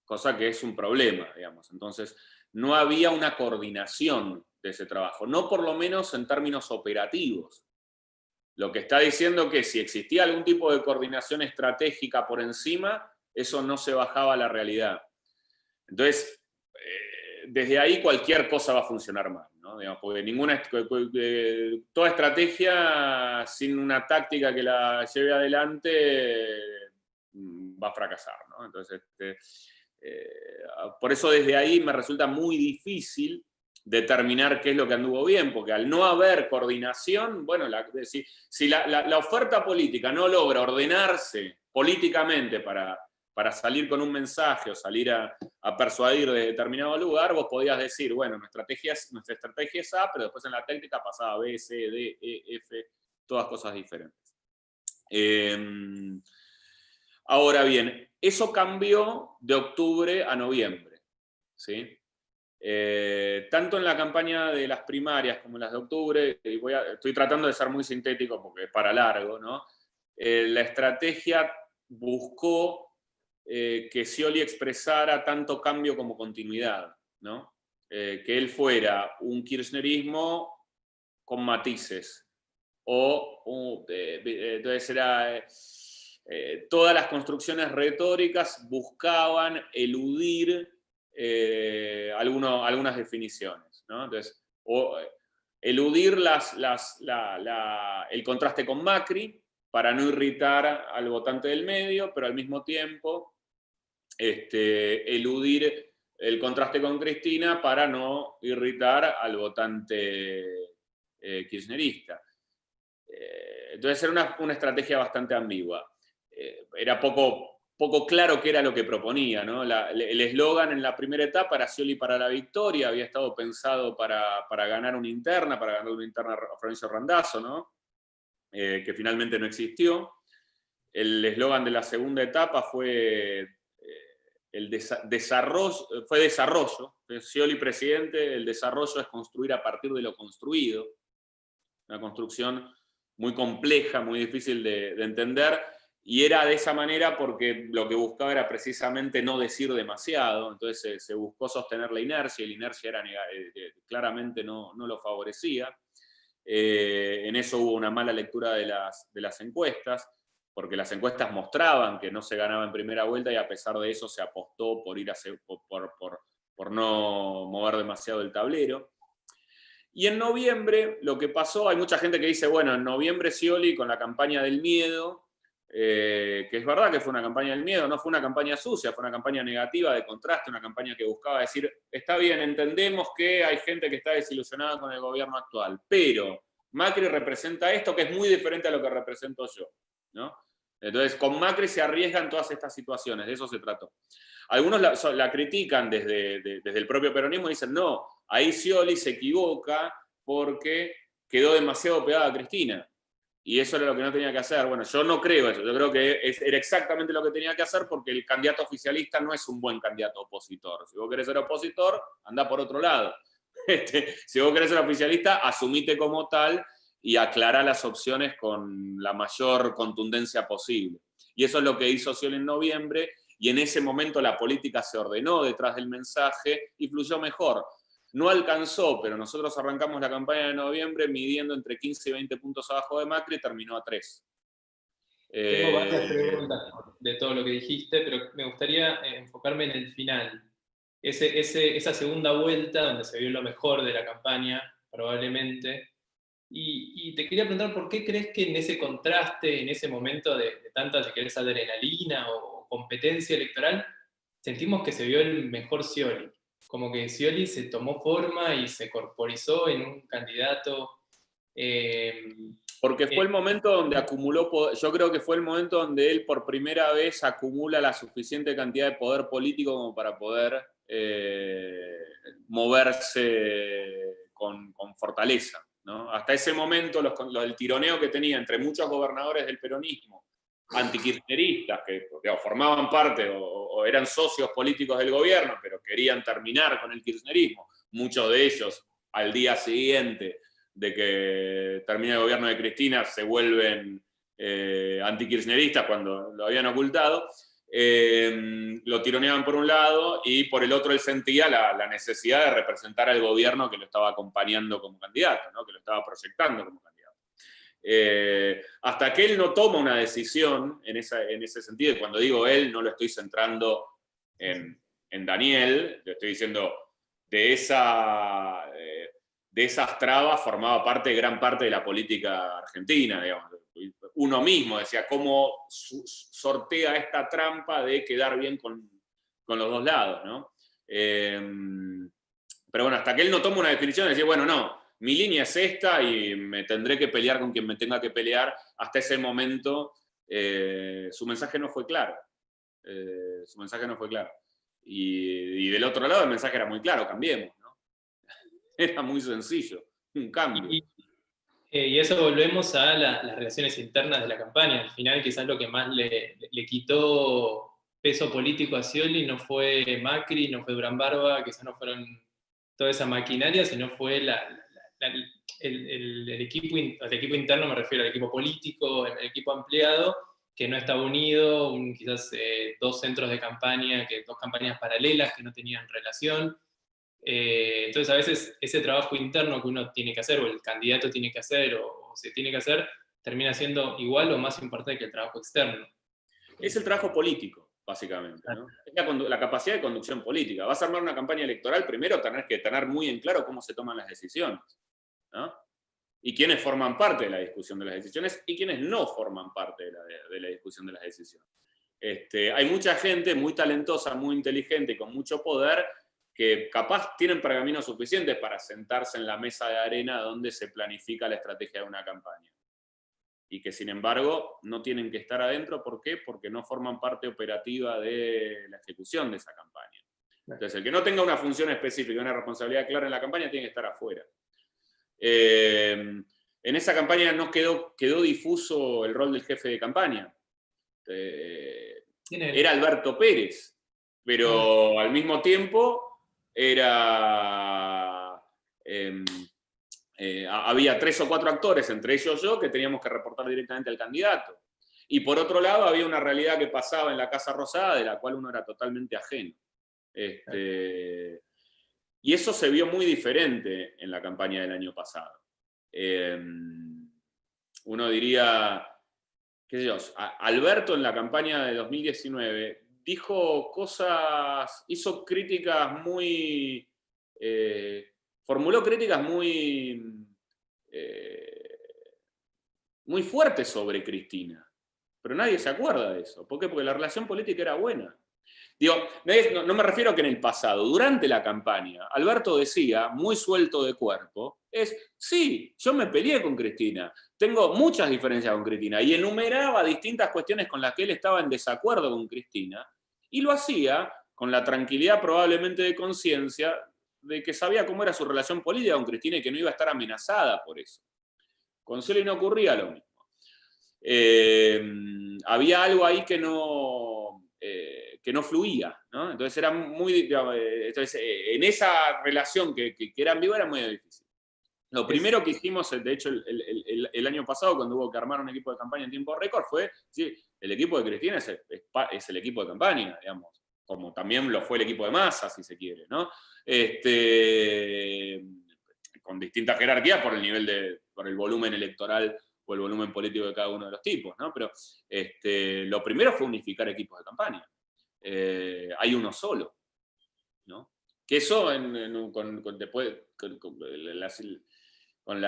cosa que es un problema, digamos. Entonces, no había una coordinación de ese trabajo, no por lo menos en términos operativos. Lo que está diciendo que si existía algún tipo de coordinación estratégica por encima, eso no se bajaba a la realidad. Entonces, desde ahí cualquier cosa va a funcionar mal, ¿no? Digamos, porque toda estrategia sin una táctica que la lleve adelante va a fracasar, ¿no? Entonces, por eso desde ahí me resulta muy difícil determinar qué es lo que anduvo bien, porque al no haber coordinación, bueno, si la oferta política no logra ordenarse políticamente para salir con un mensaje o salir a persuadir de determinado lugar, vos podías decir, bueno, nuestra estrategia es A, pero después en la técnica pasaba B, C, D, E, F, todas cosas diferentes. Ahora bien, eso cambió de octubre a noviembre, ¿sí? Tanto en la campaña de las primarias como en las de octubre, y estoy tratando de ser muy sintético porque es para largo, ¿no? La estrategia buscó que Scioli expresara tanto cambio como continuidad, ¿no? Que él fuera un kirchnerismo con matices, entonces era... todas las construcciones retóricas buscaban eludir algunas definiciones, ¿no? Entonces, eludir el contraste con Macri para no irritar al votante del medio, pero al mismo tiempo eludir el contraste con Cristina para no irritar al votante kirchnerista. Entonces era una estrategia bastante ambigua. Era poco claro qué era lo que proponía, ¿no? El eslogan en la primera etapa era Scioli para la victoria, había estado pensado para ganar una interna a Florencio Randazzo, ¿no? Que finalmente no existió. El eslogan de la segunda etapa fue desarrollo. Scioli presidente, el desarrollo es construir a partir de lo construido. Una construcción muy compleja, muy difícil de entender, y era de esa manera porque lo que buscaba era precisamente no decir demasiado, entonces se buscó sostener la inercia, y la inercia claramente no lo favorecía. En eso hubo una mala lectura de las encuestas, porque las encuestas mostraban que no se ganaba en primera vuelta, y a pesar de eso se apostó por no mover demasiado el tablero. Y en noviembre lo que pasó, hay mucha gente que dice, bueno, en noviembre Scioli con la campaña del miedo, que es verdad que fue una campaña del miedo, no fue una campaña sucia, fue una campaña negativa de contraste, una campaña que buscaba decir, está bien, entendemos que hay gente que está desilusionada con el gobierno actual, pero Macri representa esto que es muy diferente a lo que represento yo, ¿no? Entonces, con Macri se arriesgan todas estas situaciones, de eso se trató. Algunos la critican desde el propio peronismo y dicen, no, ahí Scioli se equivoca porque quedó demasiado pegada a Cristina. Y eso era lo que no tenía que hacer. Bueno, yo no creo eso. Yo creo que era exactamente lo que tenía que hacer, porque el candidato oficialista no es un buen candidato opositor. Si vos querés ser opositor, andá por otro lado. Si vos querés ser oficialista, asumite como tal y aclará las opciones con la mayor contundencia posible. Y eso es lo que hizo Scioli en noviembre, y en ese momento la política se ordenó detrás del mensaje y fluyó mejor. No alcanzó, pero nosotros arrancamos la campaña de noviembre midiendo entre 15 y 20 puntos abajo de Macri y terminó a 3. Tengo varias preguntas de todo lo que dijiste, pero me gustaría enfocarme en el final. Esa segunda vuelta, donde se vio lo mejor de la campaña, probablemente. Y te quería preguntar, ¿por qué crees que en ese contraste, en ese momento de tanta, si querés, adrenalina o competencia electoral, sentimos que se vio el mejor Scioli? Como que Scioli se tomó forma y se corporizó en un candidato. Porque fue el momento donde acumuló poder. Yo creo que fue el momento donde él por primera vez acumula la suficiente cantidad de poder político como para poder moverse con fortaleza, ¿no? Hasta ese momento, el tironeo que tenía entre muchos gobernadores del peronismo, antikirchneristas, que digamos, formaban parte o eran socios políticos del gobierno, pero querían terminar con el kirchnerismo, muchos de ellos al día siguiente de que termina el gobierno de Cristina se vuelven antikirchneristas cuando lo habían ocultado, lo tironeaban por un lado y por el otro él sentía la necesidad de representar al gobierno que lo estaba acompañando como candidato, ¿no? Que lo estaba proyectando como candidato. Hasta que él no toma una decisión en ese sentido, y cuando digo él no lo estoy centrando en Daniel, le estoy diciendo de esas trabas formaba gran parte de la política argentina, digamos. Uno mismo decía cómo sortea esta trampa de quedar bien con los dos lados, ¿no? Pero bueno, hasta que él no toma una definición, decía, bueno, no, mi línea es esta y me tendré que pelear con quien me tenga que pelear. Hasta ese momento su mensaje no fue claro. Su mensaje no fue claro. Y del otro lado el mensaje era muy claro, cambiemos, ¿no? Era muy sencillo, un cambio. Y eso volvemos a las relaciones internas de la campaña. Al final quizás lo que más le quitó peso político a Scioli no fue Macri, no fue Durán Barba, quizás no fueron toda esa maquinaria, sino fue el equipo interno, me refiero al equipo político, el equipo ampliado, que no estaba unido, quizás dos centros de campaña, dos campañas paralelas que no tenían relación. Entonces a veces ese trabajo interno que uno tiene que hacer, o el candidato tiene que hacer, o se tiene que hacer, termina siendo igual o más importante que el trabajo externo. Es el trabajo político, básicamente, ¿no? Es la capacidad de conducción política. Vas a armar una campaña electoral, primero tenés que tener muy en claro cómo se toman las decisiones, ¿no? Y quiénes forman parte de la discusión de las decisiones y quiénes no forman parte de la discusión de las decisiones. Hay mucha gente muy talentosa, muy inteligente, con mucho poder, que capaz tienen pergaminos suficientes para sentarse en la mesa de arena donde se planifica la estrategia de una campaña. Y que sin embargo no tienen que estar adentro. ¿Por qué? Porque no forman parte operativa de la ejecución de esa campaña. Entonces, el que no tenga una función específica, una responsabilidad clara en la campaña, tiene que estar afuera. En esa campaña no quedó difuso el rol del jefe de campaña. Era Alberto Pérez, pero al mismo tiempo había 3 o 4 actores, entre ellos yo, que teníamos que reportar directamente al candidato. Y por otro lado había una realidad que pasaba en la Casa Rosada, de la cual uno era totalmente ajeno. Y eso se vio muy diferente en la campaña del año pasado. Uno diría, qué sé yo, Alberto en la campaña de 2019 dijo cosas, hizo críticas muy, formuló críticas muy fuertes sobre Cristina, pero nadie se acuerda de eso. ¿Por qué? Porque la relación política era buena. Digo, no me refiero a que en el pasado, durante la campaña, Alberto decía, muy suelto de cuerpo, sí, yo me peleé con Cristina, tengo muchas diferencias con Cristina, y enumeraba distintas cuestiones con las que él estaba en desacuerdo con Cristina, y lo hacía con la tranquilidad probablemente de conciencia de que sabía cómo era su relación política con Cristina y que no iba a estar amenazada por eso. Con Scioli no ocurría lo mismo. Había algo ahí que no fluía, ¿no? Entonces era muy, digamos, en esa relación que era ambigua era muy difícil. Lo primero que hicimos, de hecho, el año pasado, cuando hubo que armar un equipo de campaña en tiempo récord, fue, sí, el equipo de Cristina es el equipo de campaña, digamos, como también lo fue el equipo de Massa, si se quiere, ¿no? Con distintas jerarquías por el volumen electoral o el volumen político de cada uno de los tipos, ¿no? Pero lo primero fue unificar equipos de campaña. Hay uno solo, ¿no? Que eso con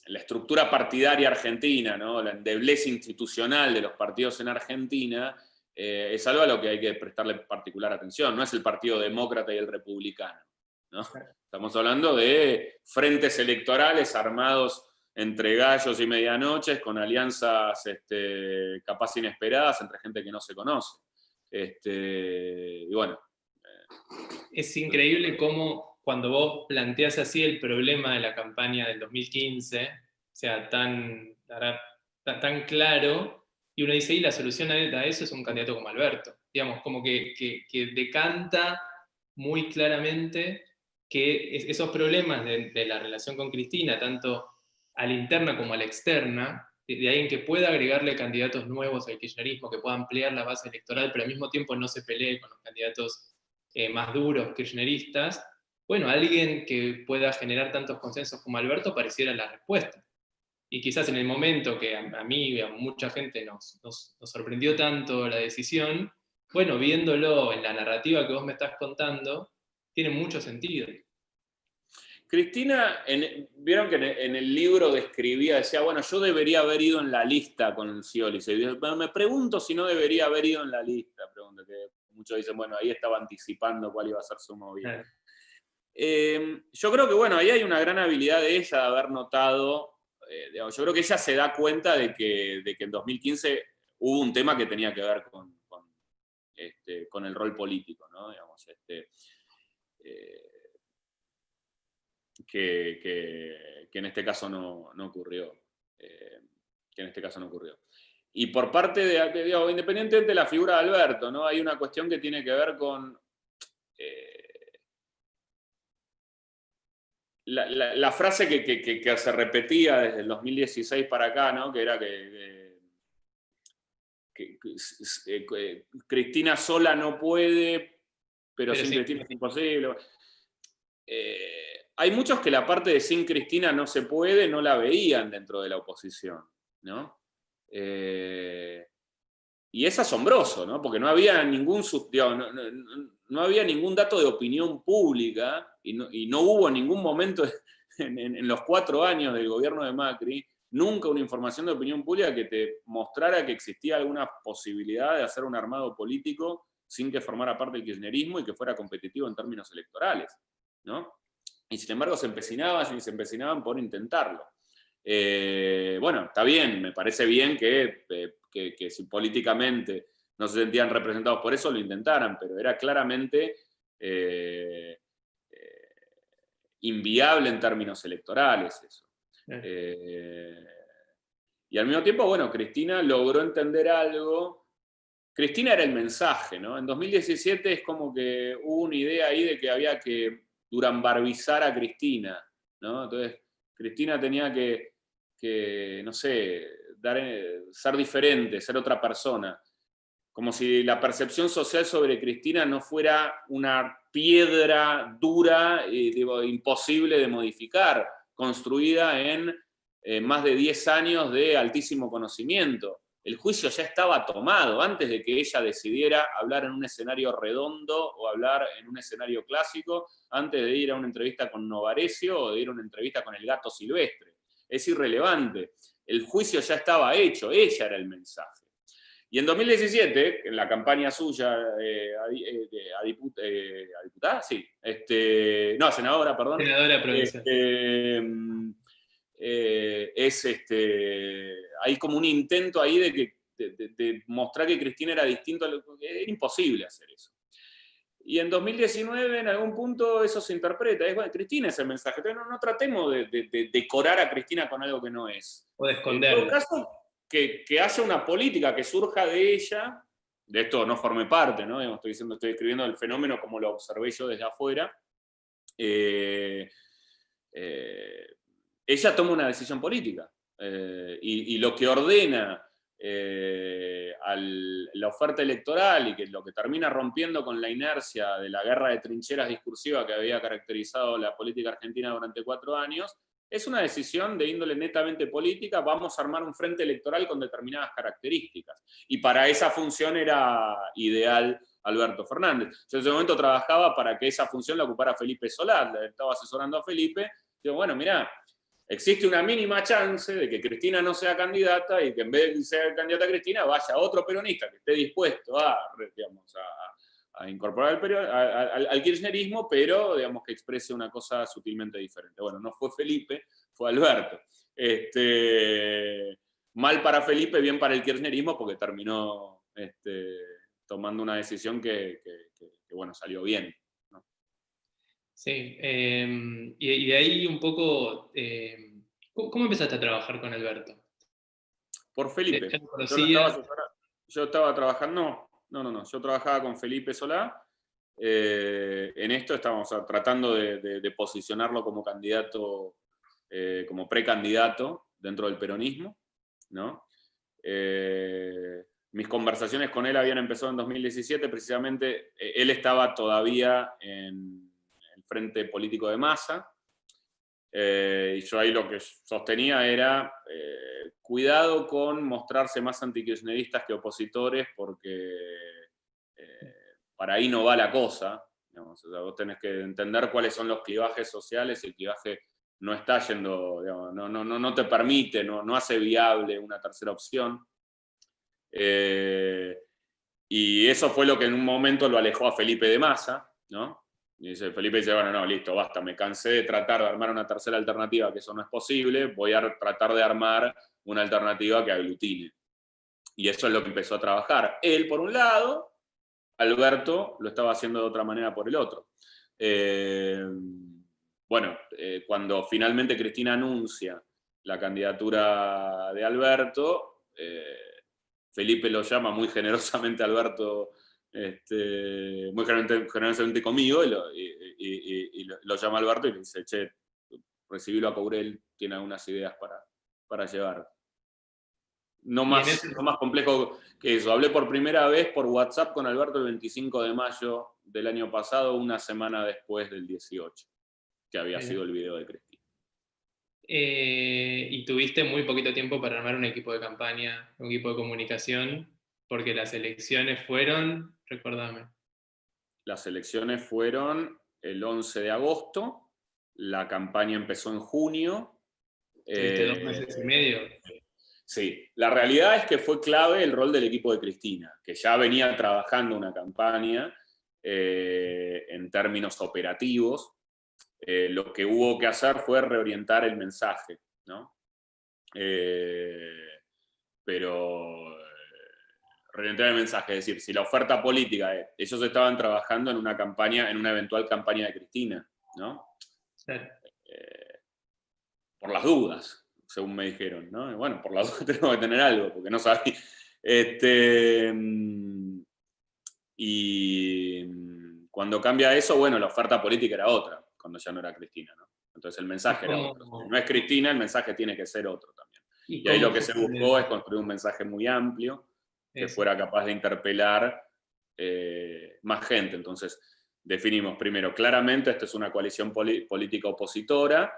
la estructura partidaria argentina, ¿no? La endeblez institucional de los partidos en Argentina, es algo a lo que hay que prestarle particular atención. No es el Partido Demócrata y el Republicano, ¿no? Estamos hablando de frentes electorales armados entre gallos y medianoches, con alianzas capaz inesperadas entre gente que no se conoce. Y bueno. Es increíble cómo cuando vos planteás así el problema de la campaña del 2015, o sea, tan claro, y uno dice, y la solución a eso es un candidato como Alberto. Digamos, como que decanta muy claramente que esos problemas de la relación con Cristina, tanto a la interna como a la externa, de alguien que pueda agregarle candidatos nuevos al kirchnerismo, que pueda ampliar la base electoral, pero al mismo tiempo no se pelee con los candidatos más duros, kirchneristas, bueno, alguien que pueda generar tantos consensos como Alberto pareciera la respuesta. Y quizás en el momento que a mí y a mucha gente nos sorprendió tanto la decisión, bueno, viéndolo en la narrativa que vos me estás contando, tiene mucho sentido. Cristina, vieron que en el libro describía, decía, bueno, yo debería haber ido en la lista con el Scioli. Me pregunto si no debería haber ido en la lista. Que muchos dicen, bueno, ahí estaba anticipando cuál iba a ser su movida. Yo creo que, bueno, ahí hay una gran habilidad de ella de haber notado, yo creo que ella se da cuenta de que en 2015 hubo un tema que tenía que ver con el rol político, ¿no? Digamos, que en este caso no ocurrió. Y por parte digamos, independientemente de la figura de Alberto, ¿no? Hay una cuestión que tiene que ver con la frase que se repetía desde el 2016 para acá, ¿no? Que era que Cristina sola no puede, pero sin Cristina es imposible. Hay muchos que la parte de sin Cristina no se puede no la veían dentro de la oposición, ¿no? Y es asombroso, ¿no? Porque no había ningún dato de opinión pública y no hubo en ningún momento en los 4 años del gobierno de Macri nunca una información de opinión pública que te mostrara que existía alguna posibilidad de hacer un armado político sin que formara parte del kirchnerismo y que fuera competitivo en términos electorales, ¿no? Y sin embargo se empecinaban por intentarlo. Bueno, está bien, me parece bien que si políticamente no se sentían representados por eso, lo intentaran, pero era claramente inviable en términos electorales eso. Y al mismo tiempo, bueno, Cristina logró entender algo. Cristina era el mensaje, ¿no? En 2017 es como que hubo una idea ahí de que había que durambarbizar a Cristina, ¿no? Entonces, Cristina tenía que no sé, ser diferente, ser otra persona. Como si la percepción social sobre Cristina no fuera una piedra dura, imposible de modificar, construida en más de 10 años de altísimo conocimiento. El juicio ya estaba tomado antes de que ella decidiera hablar en un escenario redondo o hablar en un escenario clásico, antes de ir a una entrevista con Novarecio o de ir a una entrevista con el Gato Silvestre. Es irrelevante. El juicio ya estaba hecho, ella era el mensaje. Y en 2017, en la campaña suya a diputada, sí, no, a senadora, perdón. Senadora provincial. Hay como un intento ahí de mostrar que Cristina era distinto. Era imposible hacer eso. Y en 2019, en algún punto, eso se interpreta. Bueno, Cristina es el mensaje. Entonces, no tratemos de decorar a Cristina con algo que no es. O de esconderla. En todo caso, que haya una política que surja de ella, de esto no forme parte, ¿no? Estoy describiendo el fenómeno como lo observé yo desde afuera. Ella toma una decisión política. Y lo que ordena la oferta electoral y que lo que termina rompiendo con la inercia de la guerra de trincheras discursiva que había caracterizado la política argentina durante 4 años, es una decisión de índole netamente política, vamos a armar un frente electoral con determinadas características. Y para esa función era ideal Alberto Fernández. Yo en ese momento trabajaba para que esa función la ocupara Felipe Solá, le estaba asesorando a Felipe. Digo, bueno, mirá, existe una mínima chance de que Cristina no sea candidata y que en vez de ser candidata a Cristina vaya otro peronista que esté dispuesto a, digamos, a incorporar al kirchnerismo, pero digamos que exprese una cosa sutilmente diferente. Bueno, no fue Felipe, fue Alberto. Mal para Felipe, bien para el kirchnerismo, porque terminó tomando una decisión que bueno, salió bien, ¿no? Sí, y de ahí un poco, ¿cómo empezaste a trabajar con Alberto? Por Felipe. ¿Ya lo conocías? Yo estaba trabajando, no, yo trabajaba con Felipe Solá. En esto estábamos tratando de posicionarlo como candidato, como precandidato dentro del peronismo, ¿no? Mis conversaciones con él habían empezado en 2017, precisamente él estaba todavía en el Frente Político de Massa, y yo ahí lo que sostenía era cuidado con mostrarse más antikirchneristas que opositores, porque para ahí no va la cosa, digamos. O sea, vos tenés que entender cuáles son los clivajes sociales, y el clivaje no está yendo, digamos, no te permite, no hace viable una tercera opción. Y eso fue lo que en un momento lo alejó a Felipe de Massa, ¿no? Y Felipe dice, bueno, no, listo, basta, me cansé de tratar de armar una tercera alternativa, que eso no es posible, voy a tratar de armar una alternativa que aglutine. Y eso es lo que empezó a trabajar. Él, por un lado, Alberto lo estaba haciendo de otra manera por el otro. Cuando finalmente Cristina anuncia la candidatura de Alberto, Felipe lo llama muy generosamente a Alberto, muy generosamente conmigo, y lo llama a Alberto y le dice, che, recibilo a Courel, tiene algunas ideas para llevar. No más complejo que eso. Hablé por primera vez por WhatsApp con Alberto el 25 de mayo del año pasado, una semana después del 18, que había sido el video de Cristina. Y tuviste muy poquito tiempo para armar un equipo de campaña, un equipo de comunicación, porque las elecciones fueron, recordame. Las elecciones fueron el 11 de agosto, la campaña empezó en junio. Tuviste 2 meses y medio. Sí, la realidad es que fue clave el rol del equipo de Cristina, que ya venía trabajando una campaña en términos operativos. Lo que hubo que hacer fue reorientar el mensaje, ¿no? Reorientar el mensaje, es decir, si la oferta política ellos estaban trabajando en una campaña, en una eventual campaña de Cristina, ¿no? Sí. Por las dudas, según me dijeron, ¿no? Y bueno, por las dudas tenemos que tener algo, porque no sabía. Y cuando cambia eso, bueno, la oferta política era otra, cuando ya no era Cristina, ¿no? Entonces el mensaje era otro. Si no es Cristina, el mensaje tiene que ser otro también. Y ahí lo que se buscó es construir un mensaje muy amplio, que fuera capaz de interpelar más gente. Entonces definimos primero, claramente, esta es una coalición política opositora,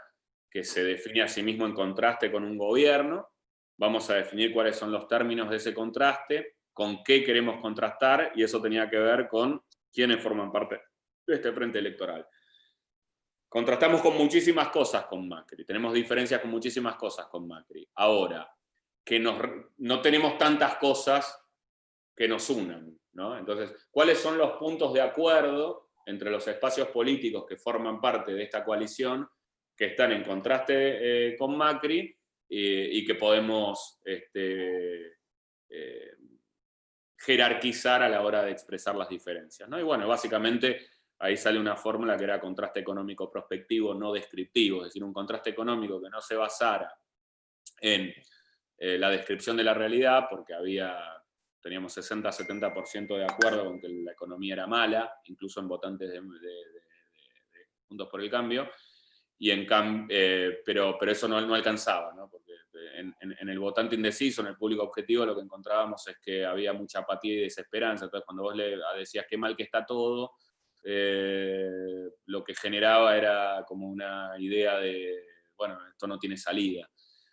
que se define a sí mismo en contraste con un gobierno. Vamos a definir cuáles son los términos de ese contraste, con qué queremos contrastar, y eso tenía que ver con quiénes forman parte de este frente electoral. Contrastamos con muchísimas cosas con Macri, tenemos diferencias con muchísimas cosas con Macri. Ahora, que no tenemos tantas cosas que nos unan, ¿no? Entonces, ¿cuáles son los puntos de acuerdo entre los espacios políticos que forman parte de esta coalición, que están en contraste con Macri, y que podemos jerarquizar a la hora de expresar las diferencias, ¿no? Y bueno, básicamente ahí sale una fórmula que era contraste económico prospectivo, no descriptivo, es decir, un contraste económico que no se basara en la descripción de la realidad, porque teníamos 60-70% de acuerdo con que la economía era mala, incluso en votantes de Juntos por el Cambio, pero eso no alcanzaba, ¿no? Porque en el votante indeciso, en el público objetivo, lo que encontrábamos es que había mucha apatía y desesperanza. Entonces, cuando vos le decías qué mal que está todo, lo que generaba era como una idea de bueno, esto no tiene salida.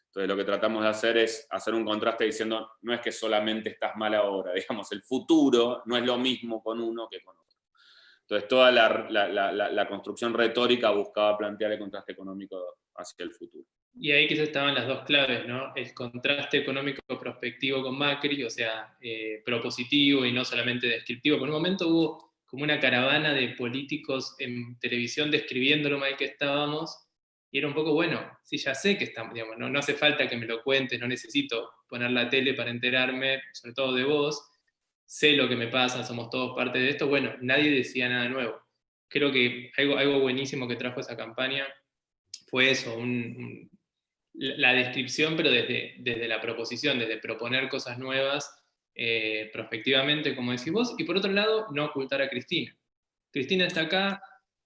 Entonces lo que tratamos de hacer es hacer un contraste diciendo, no es que solamente estás mal ahora, digamos, el futuro no es lo mismo con uno que con otro. Entonces toda la construcción retórica buscaba plantear el contraste económico hacia el futuro. Y ahí quizás estaban las dos claves, ¿no? El contraste económico prospectivo con Macri, o sea, propositivo y no solamente descriptivo. Por un momento hubo como una caravana de políticos en televisión describiendo lo mal que estábamos, y era un poco, bueno, sí, ya sé que estamos, digamos, no hace falta que me lo cuentes, no necesito poner la tele para enterarme, sobre todo de vos, sé lo que me pasa, somos todos parte de esto. Bueno, nadie decía nada nuevo. Creo que algo buenísimo que trajo esa campaña fue eso, la descripción, pero desde la proposición, desde proponer cosas nuevas, prospectivamente, como decís vos, y por otro lado, no ocultar a Cristina. Cristina está acá,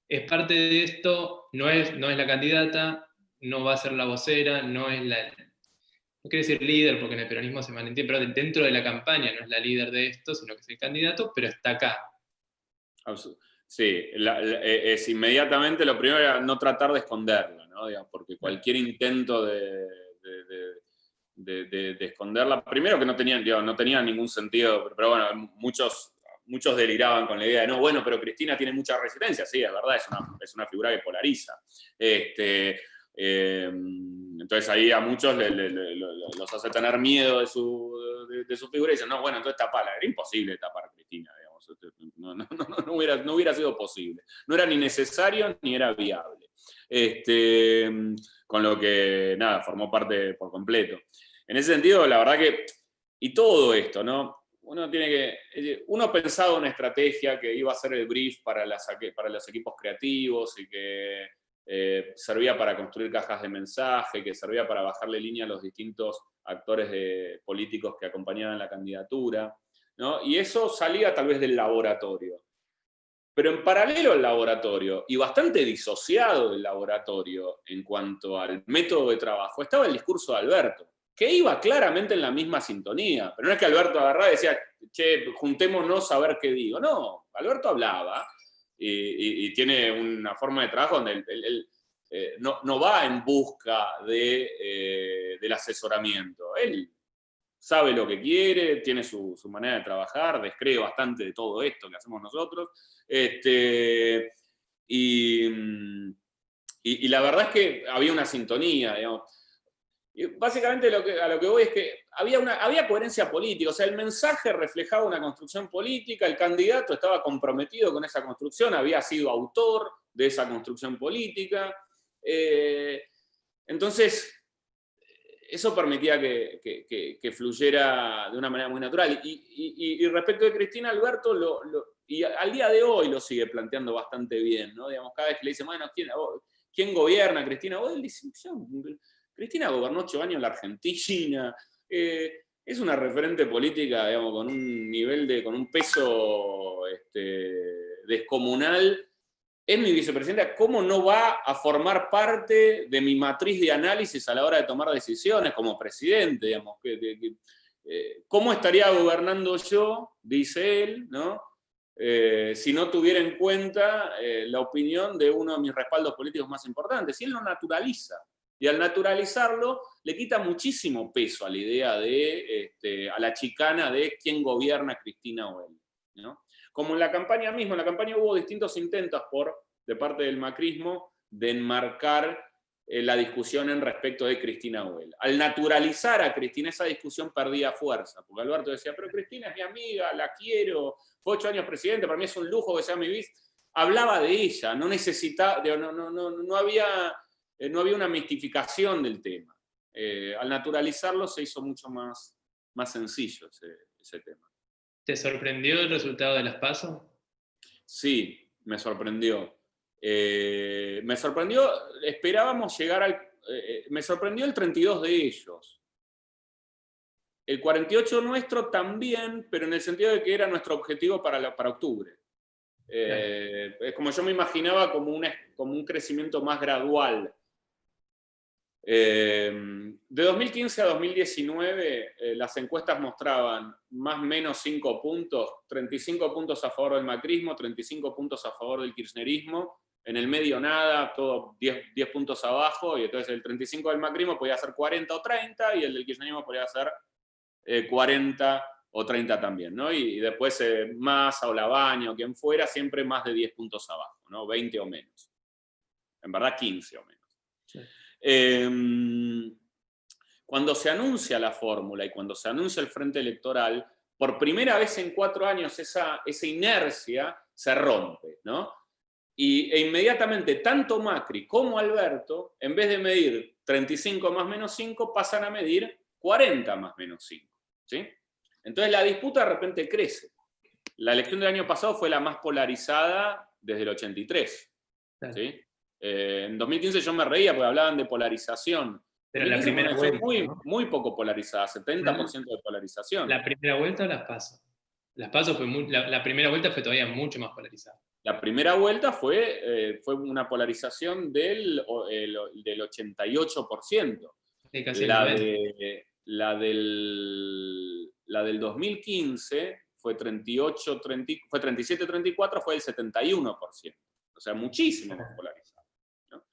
es parte de esto, no es la candidata, no va a ser la vocera, no es la... No quiere decir líder, porque en el peronismo se malentiende, pero dentro de la campaña no es la líder de esto, sino que es el candidato, pero está acá. Sí, es inmediatamente lo primero era no tratar de esconderla, ¿no? Digamos, porque cualquier intento de esconderla, primero que no tenía ningún sentido, pero bueno, muchos deliraban con la idea de, no, bueno, pero Cristina tiene mucha resistencia, sí, es verdad, es una figura que polariza. Entonces ahí a muchos los hace tener miedo de su figura y dicen, no, bueno, entonces tapala. Era imposible tapar a Cristina, digamos. No hubiera sido posible. No era ni necesario ni era viable. Con lo que, nada, formó parte por completo. En ese sentido, la verdad que, y todo esto, ¿no? Uno pensaba una estrategia que iba a ser el brief para los equipos creativos y que servía para construir cajas de mensaje, que servía para bajarle línea a los distintos actores políticos que acompañaban la candidatura, ¿no? Y eso salía tal vez del laboratorio. Pero en paralelo al laboratorio, y bastante disociado del laboratorio en cuanto al método de trabajo, estaba el discurso de Alberto, que iba claramente en la misma sintonía. Pero no es que Alberto agarraba y decía, che, juntémonos a ver qué digo. No, Alberto hablaba y tiene una forma de trabajo donde él no va en busca del asesoramiento. Él sabe lo que quiere, tiene su manera de trabajar, descree bastante de todo esto que hacemos nosotros. Y la verdad es que había una sintonía, digamos. Y básicamente a lo que voy es que había coherencia política, o sea, el mensaje reflejaba una construcción política, el candidato estaba comprometido con esa construcción, había sido autor de esa construcción política. Entonces, eso permitía que fluyera de una manera muy natural. Y respecto de Cristina, Alberto, y al día de hoy lo sigue planteando bastante bien, ¿no? Digamos, cada vez que le dicen, bueno, ¿quién gobierna Cristina? Él dice, Cristina gobernó 8 años en la Argentina, es una referente política, digamos, con un nivel con un peso descomunal. Es mi vicepresidenta, ¿cómo no va a formar parte de mi matriz de análisis a la hora de tomar decisiones como presidente? Digamos, ¿cómo estaría gobernando yo, dice él, ¿no? Si no tuviera en cuenta la opinión de uno de mis respaldos políticos más importantes? Y él lo naturaliza. Y al naturalizarlo, le quita muchísimo peso a la idea a la chicana de quién gobierna Cristina o él, ¿no? Como en la campaña misma, en la campaña hubo distintos intentos de parte del macrismo de enmarcar la discusión en respecto de Cristina Oel. Al naturalizar a Cristina, esa discusión perdía fuerza, porque Alberto decía, pero Cristina es mi amiga, la quiero, fue 8 años presidente, para mí es un lujo que sea mi vice. Hablaba de ella, no necesitaba, no había una mistificación del tema. Al naturalizarlo se hizo mucho más sencillo ese tema. ¿Te sorprendió el resultado de las PASO? Sí, me sorprendió. Esperábamos llegar me sorprendió el 32 de ellos. El 48 nuestro también, pero en el sentido de que era nuestro objetivo para octubre. Es como yo me imaginaba como un crecimiento más gradual. De 2015 a 2019, las encuestas mostraban más o menos 5 puntos, 35 puntos a favor del macrismo, 35 puntos a favor del kirchnerismo, en el medio nada, todo 10 puntos abajo, y entonces el 35 del macrismo podía ser 40 o 30, y el del kirchnerismo podía ser 40 o 30 también, ¿no? Y después Massa o Labaña o quien fuera, siempre más de 10 puntos abajo, ¿no? 20 o menos. En verdad 15 o menos. Sí. Cuando se anuncia la fórmula y cuando se anuncia el frente electoral, por primera vez en 4 años esa inercia se rompe, ¿no? E inmediatamente tanto Macri como Alberto, en vez de medir 35 más menos 5, pasan a medir 40 más menos 5. ¿Sí? Entonces la disputa de repente crece. La elección del año pasado fue la más polarizada desde el 83. ¿Sí? En 2015 yo me reía porque hablaban de polarización. Pero la primera vuelta, muy poco polarizada, 70% de polarización. ¿La primera vuelta o las PASO? Las PASO fue la primera vuelta fue todavía mucho más polarizada. La primera vuelta fue una polarización del 88%. Sí, casi la del 2015 fue 37-34, fue el 71%. O sea, muchísimo más polarizado, ¿no?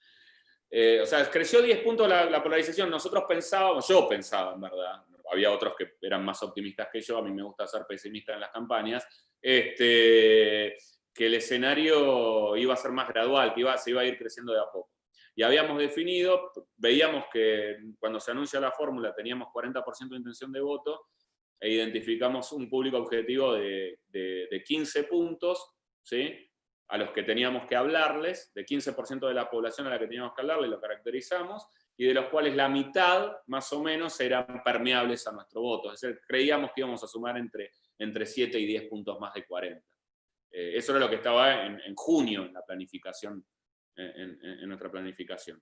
O sea, creció 10 puntos la polarización. Nosotros pensábamos, yo pensaba en verdad, había otros que eran más optimistas que yo, a mí me gusta ser pesimista en las campañas, que el escenario iba a ser más gradual, que se iba a ir creciendo de a poco. Y habíamos definido, veíamos que cuando se anuncia la fórmula teníamos 40% de intención de voto, e identificamos un público objetivo de 15 puntos, ¿sí? A los que teníamos que hablarles, de 15% de la población a la que teníamos que hablarles, lo caracterizamos, y de los cuales la mitad, más o menos, eran permeables a nuestro voto. Es decir, creíamos que íbamos a sumar entre 7 y 10 puntos más de 40. Eso era lo que estaba en junio en la planificación, en nuestra planificación.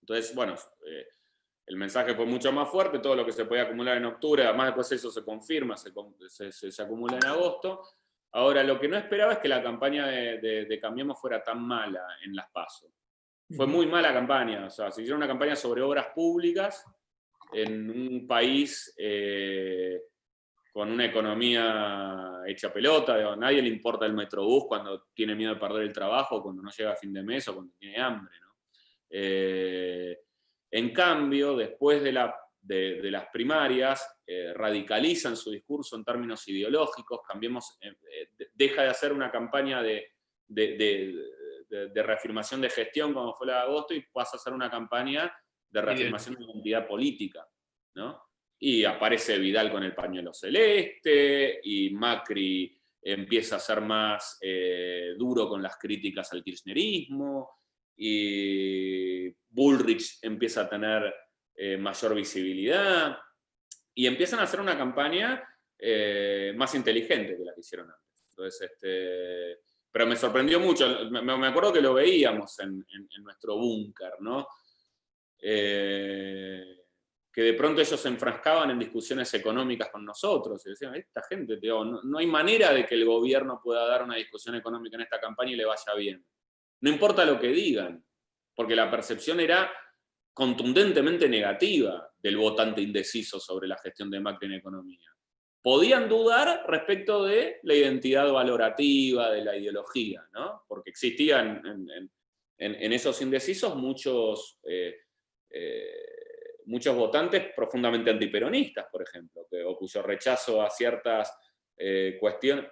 Entonces, bueno, el mensaje fue mucho más fuerte, todo lo que se podía acumular en octubre, además después eso se confirma, se acumula en agosto. Ahora, lo que no esperaba es que la campaña de Cambiemos fuera tan mala en las PASO. Fue muy mala campaña, o sea, se hicieron una campaña sobre obras públicas en un país con una economía hecha pelota, a nadie le importa el Metrobús cuando tiene miedo de perder el trabajo, cuando no llega a fin de mes o cuando tiene hambre, ¿no? En cambio, después de las primarias, radicalizan su discurso en términos ideológicos, deja de hacer una campaña de reafirmación de gestión como fue la de agosto y pasa a hacer una campaña de reafirmación de identidad política, ¿no? Y aparece Vidal con el pañuelo celeste, y Macri empieza a ser más duro con las críticas al kirchnerismo, y Bullrich empieza a tener mayor visibilidad, y empiezan a hacer una campaña más inteligente que la que hicieron antes. Entonces, pero me sorprendió mucho, me acuerdo que lo veíamos en nuestro búnker, ¿no? Que de pronto ellos se enfrascaban en discusiones económicas con nosotros, y decían, esta gente, tío, no hay manera de que el gobierno pueda dar una discusión económica en esta campaña y le vaya bien. No importa lo que digan, porque la percepción era contundentemente negativa del votante indeciso sobre la gestión de Macri en economía. Podían dudar respecto de la identidad valorativa, de la ideología, ¿no? Porque existían en esos indecisos muchos votantes profundamente antiperonistas, por ejemplo, o cuyo rechazo a ciertas cuestiones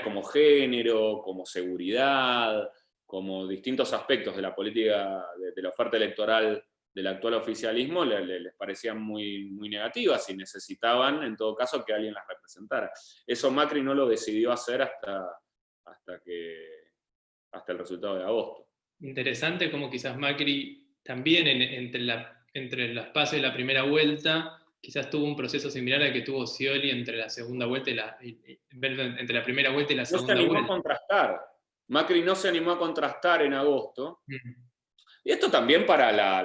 como género, como seguridad, como distintos aspectos de la política, de la oferta electoral del actual oficialismo, les parecían muy, muy negativas y necesitaban, en todo caso, que alguien las representara. Eso Macri no lo decidió hacer hasta el resultado de agosto. Interesante como quizás Macri también entre las PASO y la primera vuelta, quizás tuvo un proceso similar al que tuvo Scioli entre la segunda vuelta entre la primera vuelta y la segunda vuelta. No se animó a contrastar. Macri no se animó a contrastar en agosto. Y esto también para la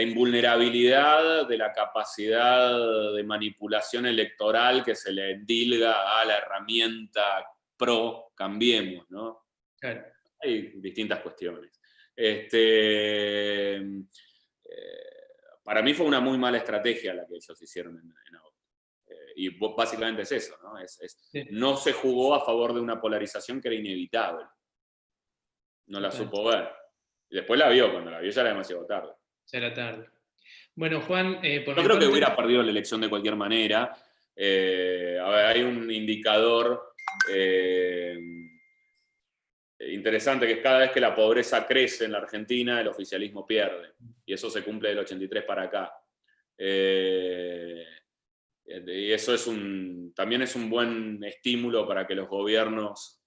invulnerabilidad de la capacidad de manipulación electoral que se le endilga a la herramienta pro Cambiemos, ¿no? Claro. Hay distintas cuestiones. Para mí fue una muy mala estrategia la que ellos hicieron en agosto. y básicamente es eso, ¿no? Sí. No se jugó a favor de una polarización que era inevitable. No la supo ver. Y después la vio, cuando la vio ya era demasiado tarde. Ya era tarde. Bueno, Juan, por Yo mi creo que parte... hubiera perdido la elección de cualquier manera. A ver, hay un indicador interesante, que es cada vez que la pobreza crece en la Argentina, el oficialismo pierde. Y eso se cumple del 83 para acá. Y eso también es un buen estímulo para que los gobiernos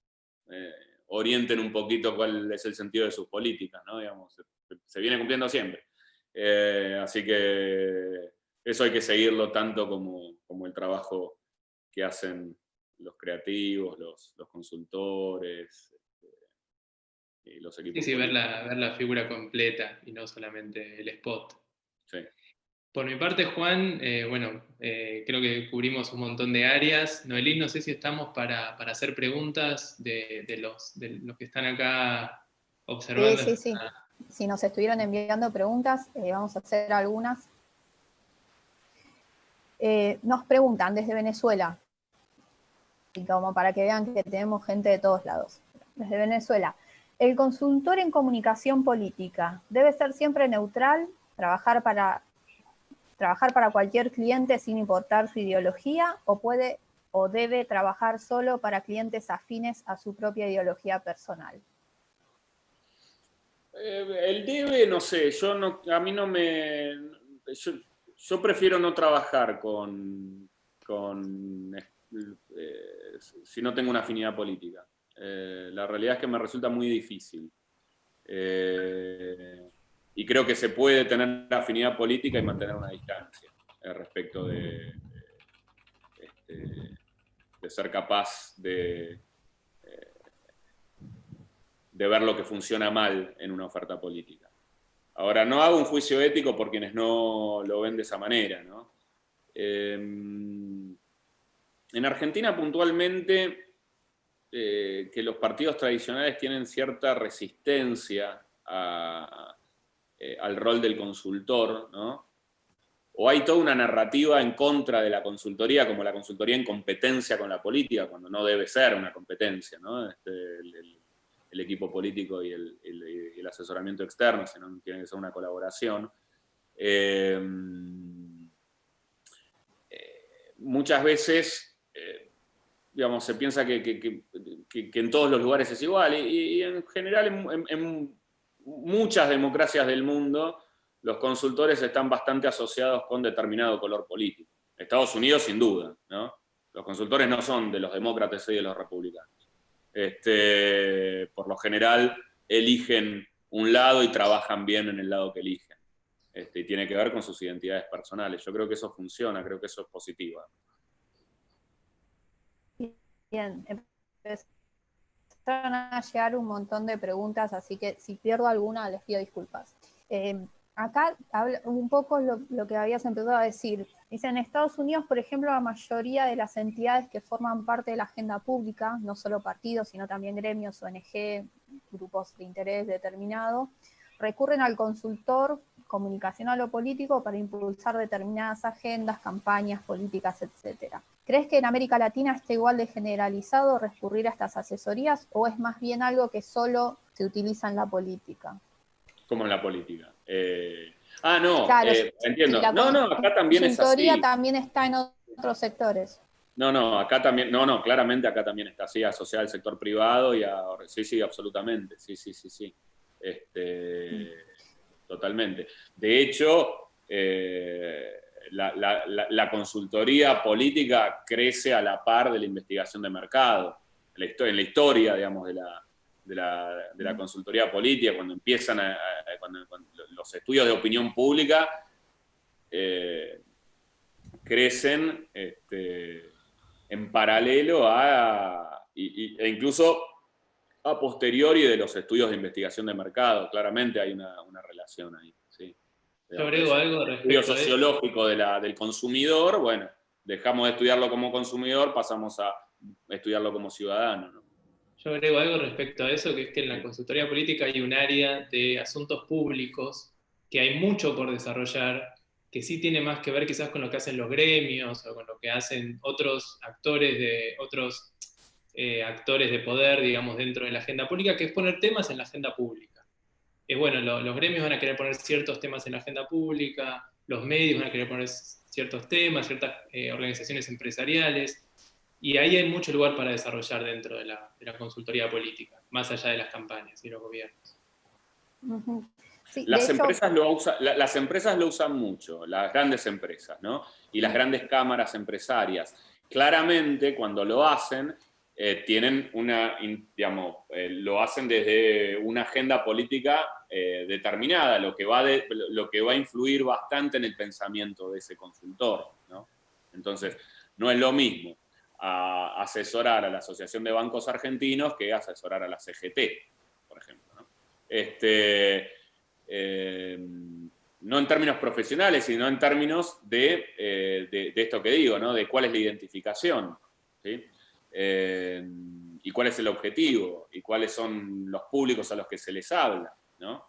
orienten un poquito cuál es el sentido de sus políticas, ¿no? Digamos, se viene cumpliendo siempre. Así que eso hay que seguirlo tanto como el trabajo que hacen los creativos, los consultores y los equipos. Sí, ver la figura completa y no solamente el spot. Sí. Por mi parte, Juan, creo que cubrimos un montón de áreas. Noelí, no sé si estamos para hacer preguntas de los que están acá observando. Sí. Si nos estuvieron enviando preguntas, vamos a hacer algunas. Nos preguntan desde Venezuela, y como para que vean que tenemos gente de todos lados. Desde Venezuela, ¿el consultor en comunicación política debe ser siempre neutral, trabajar para cualquier cliente sin importar su ideología, o puede o debe trabajar solo para clientes afines a su propia ideología personal? El debe, no sé, a mí no me... Yo prefiero no trabajar si no tengo una afinidad política. La realidad es que me resulta muy difícil. Y creo que se puede tener afinidad política y mantener una distancia respecto de ser capaz de ver lo que funciona mal en una oferta política. Ahora, no hago un juicio ético por quienes no lo ven de esa manera, ¿no? En Argentina, puntualmente, que los partidos tradicionales tienen cierta resistencia al rol del consultor, ¿no? O hay toda una narrativa en contra de la consultoría, como la consultoría en competencia con la política, cuando no debe ser una competencia, ¿no? El equipo político y el asesoramiento externo, sino tiene que ser una colaboración. Muchas veces, digamos, se piensa que en todos los lugares es igual, y en general en muchas democracias del mundo los consultores están bastante asociados con determinado color político. Estados Unidos, sin duda, ¿no? Los consultores no son de los demócratas y de los republicanos. Por lo general, eligen un lado y trabajan bien en el lado que eligen. Y tiene que ver con sus identidades personales. Yo creo que eso funciona, creo que eso es positivo. Bien, empezaron a llegar un montón de preguntas, así que si pierdo alguna les pido disculpas. Acá habla un poco lo que habías empezado a decir. Dice, en Estados Unidos, por ejemplo, la mayoría de las entidades que forman parte de la agenda pública, no solo partidos, sino también gremios, ONG, grupos de interés determinado, recurren al consultor comunicacional o político para impulsar determinadas agendas, campañas, políticas, etc. ¿Crees que en América Latina está igual de generalizado recurrir a estas asesorías, o es más bien algo que solo se utiliza en la política? Como en la política. No, claro, entiendo. La acá también es así. La consultoría también está en otros sectores. Acá también, claramente acá también está así, asociada al sector privado y sí, absolutamente, sí. Totalmente. De hecho, la consultoría política crece a la par de la investigación de mercado. En la historia, digamos, de la consultoría política, cuando empiezan cuando los estudios de opinión pública crecen en paralelo e incluso a posteriori de los estudios de investigación de mercado. Claramente hay una relación ahí. ¿Sí? Yo agrego algo respecto estudio sociológico del consumidor, bueno, dejamos de estudiarlo como consumidor, pasamos a estudiarlo como ciudadano, ¿no? Yo agrego algo respecto a eso, que es que en la consultoría política hay un área de asuntos públicos que hay mucho por desarrollar que sí tiene más que ver quizás con lo que hacen los gremios o con lo que hacen otros actores de poder, digamos, dentro de la agenda pública, que es poner temas en la agenda pública. Bueno, los gremios van a querer poner ciertos temas en la agenda pública, los medios van a querer poner ciertos temas, ciertas organizaciones empresariales, y ahí hay mucho lugar para desarrollar dentro de la consultoría política, más allá de las campañas y los gobiernos. Uh-huh. Sí, las empresas lo usan mucho, las grandes empresas, ¿no? Y las grandes cámaras empresarias. Claramente, cuando lo hacen, tienen lo hacen desde una agenda política determinada, lo que va a influir bastante en el pensamiento de ese consultor, ¿no? Entonces, no es lo mismo asesorar a la Asociación de Bancos Argentinos que asesorar a la CGT, por ejemplo, ¿no? No en términos profesionales, sino en términos de esto que digo, ¿no? De cuál es la identificación, ¿sí? Y cuál es el objetivo, y cuáles son los públicos a los que se les habla, ¿no?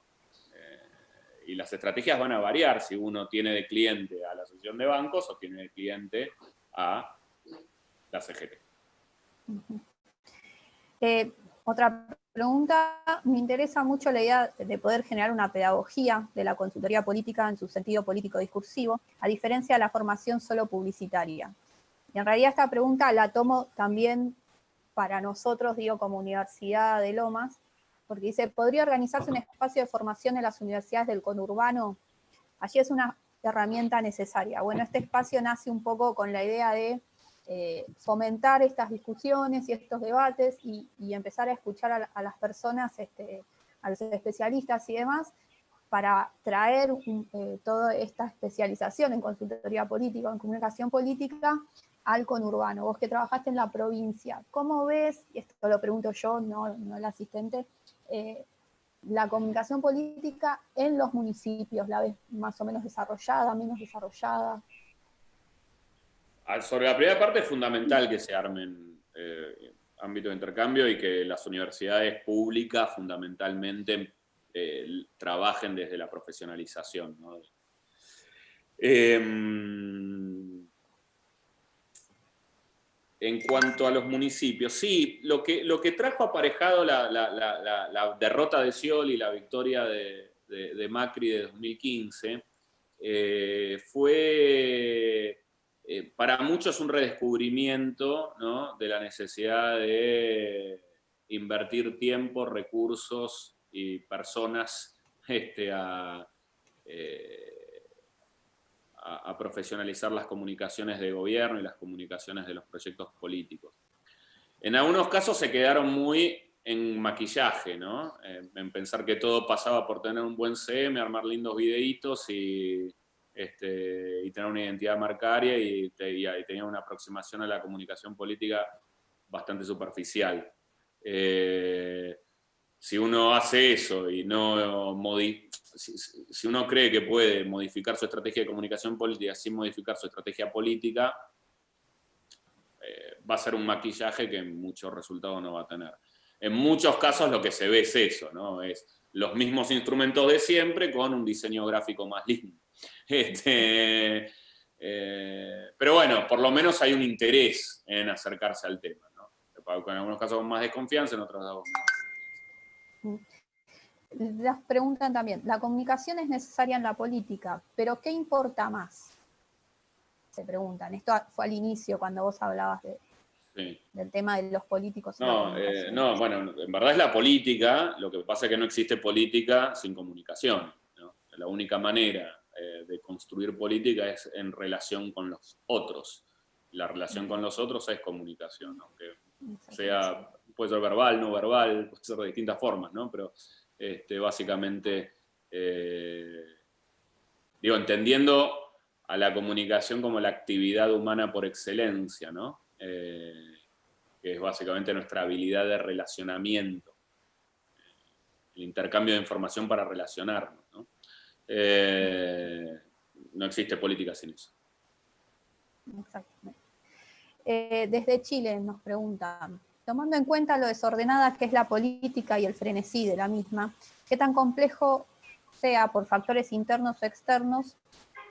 Y las estrategias van a variar si uno tiene de cliente a la Asociación de Bancos o tiene de cliente a la CGT. Uh-huh. Otra pregunta, me interesa mucho la idea de poder generar una pedagogía de la consultoría política en su sentido político-discursivo, a diferencia de la formación solo publicitaria. Y en realidad esta pregunta la tomo también para nosotros, digo, como Universidad de Lomas, porque dice, ¿podría organizarse un espacio de formación en las universidades del conurbano? Allí es una herramienta necesaria. Bueno, este espacio nace un poco con la idea de fomentar estas discusiones y estos debates y empezar a escuchar a las personas, a los especialistas y demás, para traer toda esta especialización en consultoría política, en comunicación política, al conurbano. Vos que trabajaste en la provincia, ¿cómo ves, y esto lo pregunto yo, no el asistente, la comunicación política en los municipios? ¿La ves más o menos desarrollada, menos desarrollada? Sobre la primera parte es fundamental que se armen ámbitos de intercambio y que las universidades públicas fundamentalmente trabajen desde la profesionalización, ¿no? En cuanto a los municipios, sí, lo que trajo aparejado la derrota de Scioli y la victoria de Macri de 2015 fue para muchos un redescubrimiento, ¿no?, de la necesidad de invertir tiempo, recursos y personas a profesionalizar las comunicaciones de gobierno y las comunicaciones de los proyectos políticos. En algunos casos se quedaron muy en maquillaje, ¿no? En pensar que todo pasaba por tener un buen CM, armar lindos videitos y tener una identidad marcaria y tenía una aproximación a la comunicación política bastante superficial. Si uno hace eso y si uno cree que puede modificar su estrategia de comunicación política sin modificar su estrategia política, va a ser un maquillaje que muchos resultados no va a tener. En muchos casos lo que se ve es eso, ¿no? Es los mismos instrumentos de siempre con un diseño gráfico más lindo. Pero bueno, por lo menos hay un interés en acercarse al tema, ¿no? En algunos casos con más desconfianza, en otros casos más. Las preguntan también, la comunicación es necesaria en la política, pero ¿qué importa más? Se preguntan. Esto fue al inicio, cuando vos hablabas del tema de los políticos. No, bueno, en verdad es la política, lo que pasa es que no existe política sin comunicación, ¿no? La única manera de construir política es en relación con los otros. La relación con los otros es comunicación, aunque puede ser verbal, no verbal, puede ser de distintas formas, ¿no? Pero básicamente, entendiendo a la comunicación como la actividad humana por excelencia, ¿no? Que es básicamente nuestra habilidad de relacionamiento, el intercambio de información para relacionarnos, ¿no? No existe política sin eso. Exactamente. Desde Chile nos preguntan, tomando en cuenta lo desordenada que es la política y el frenesí de la misma, ¿qué tan complejo sea por factores internos o externos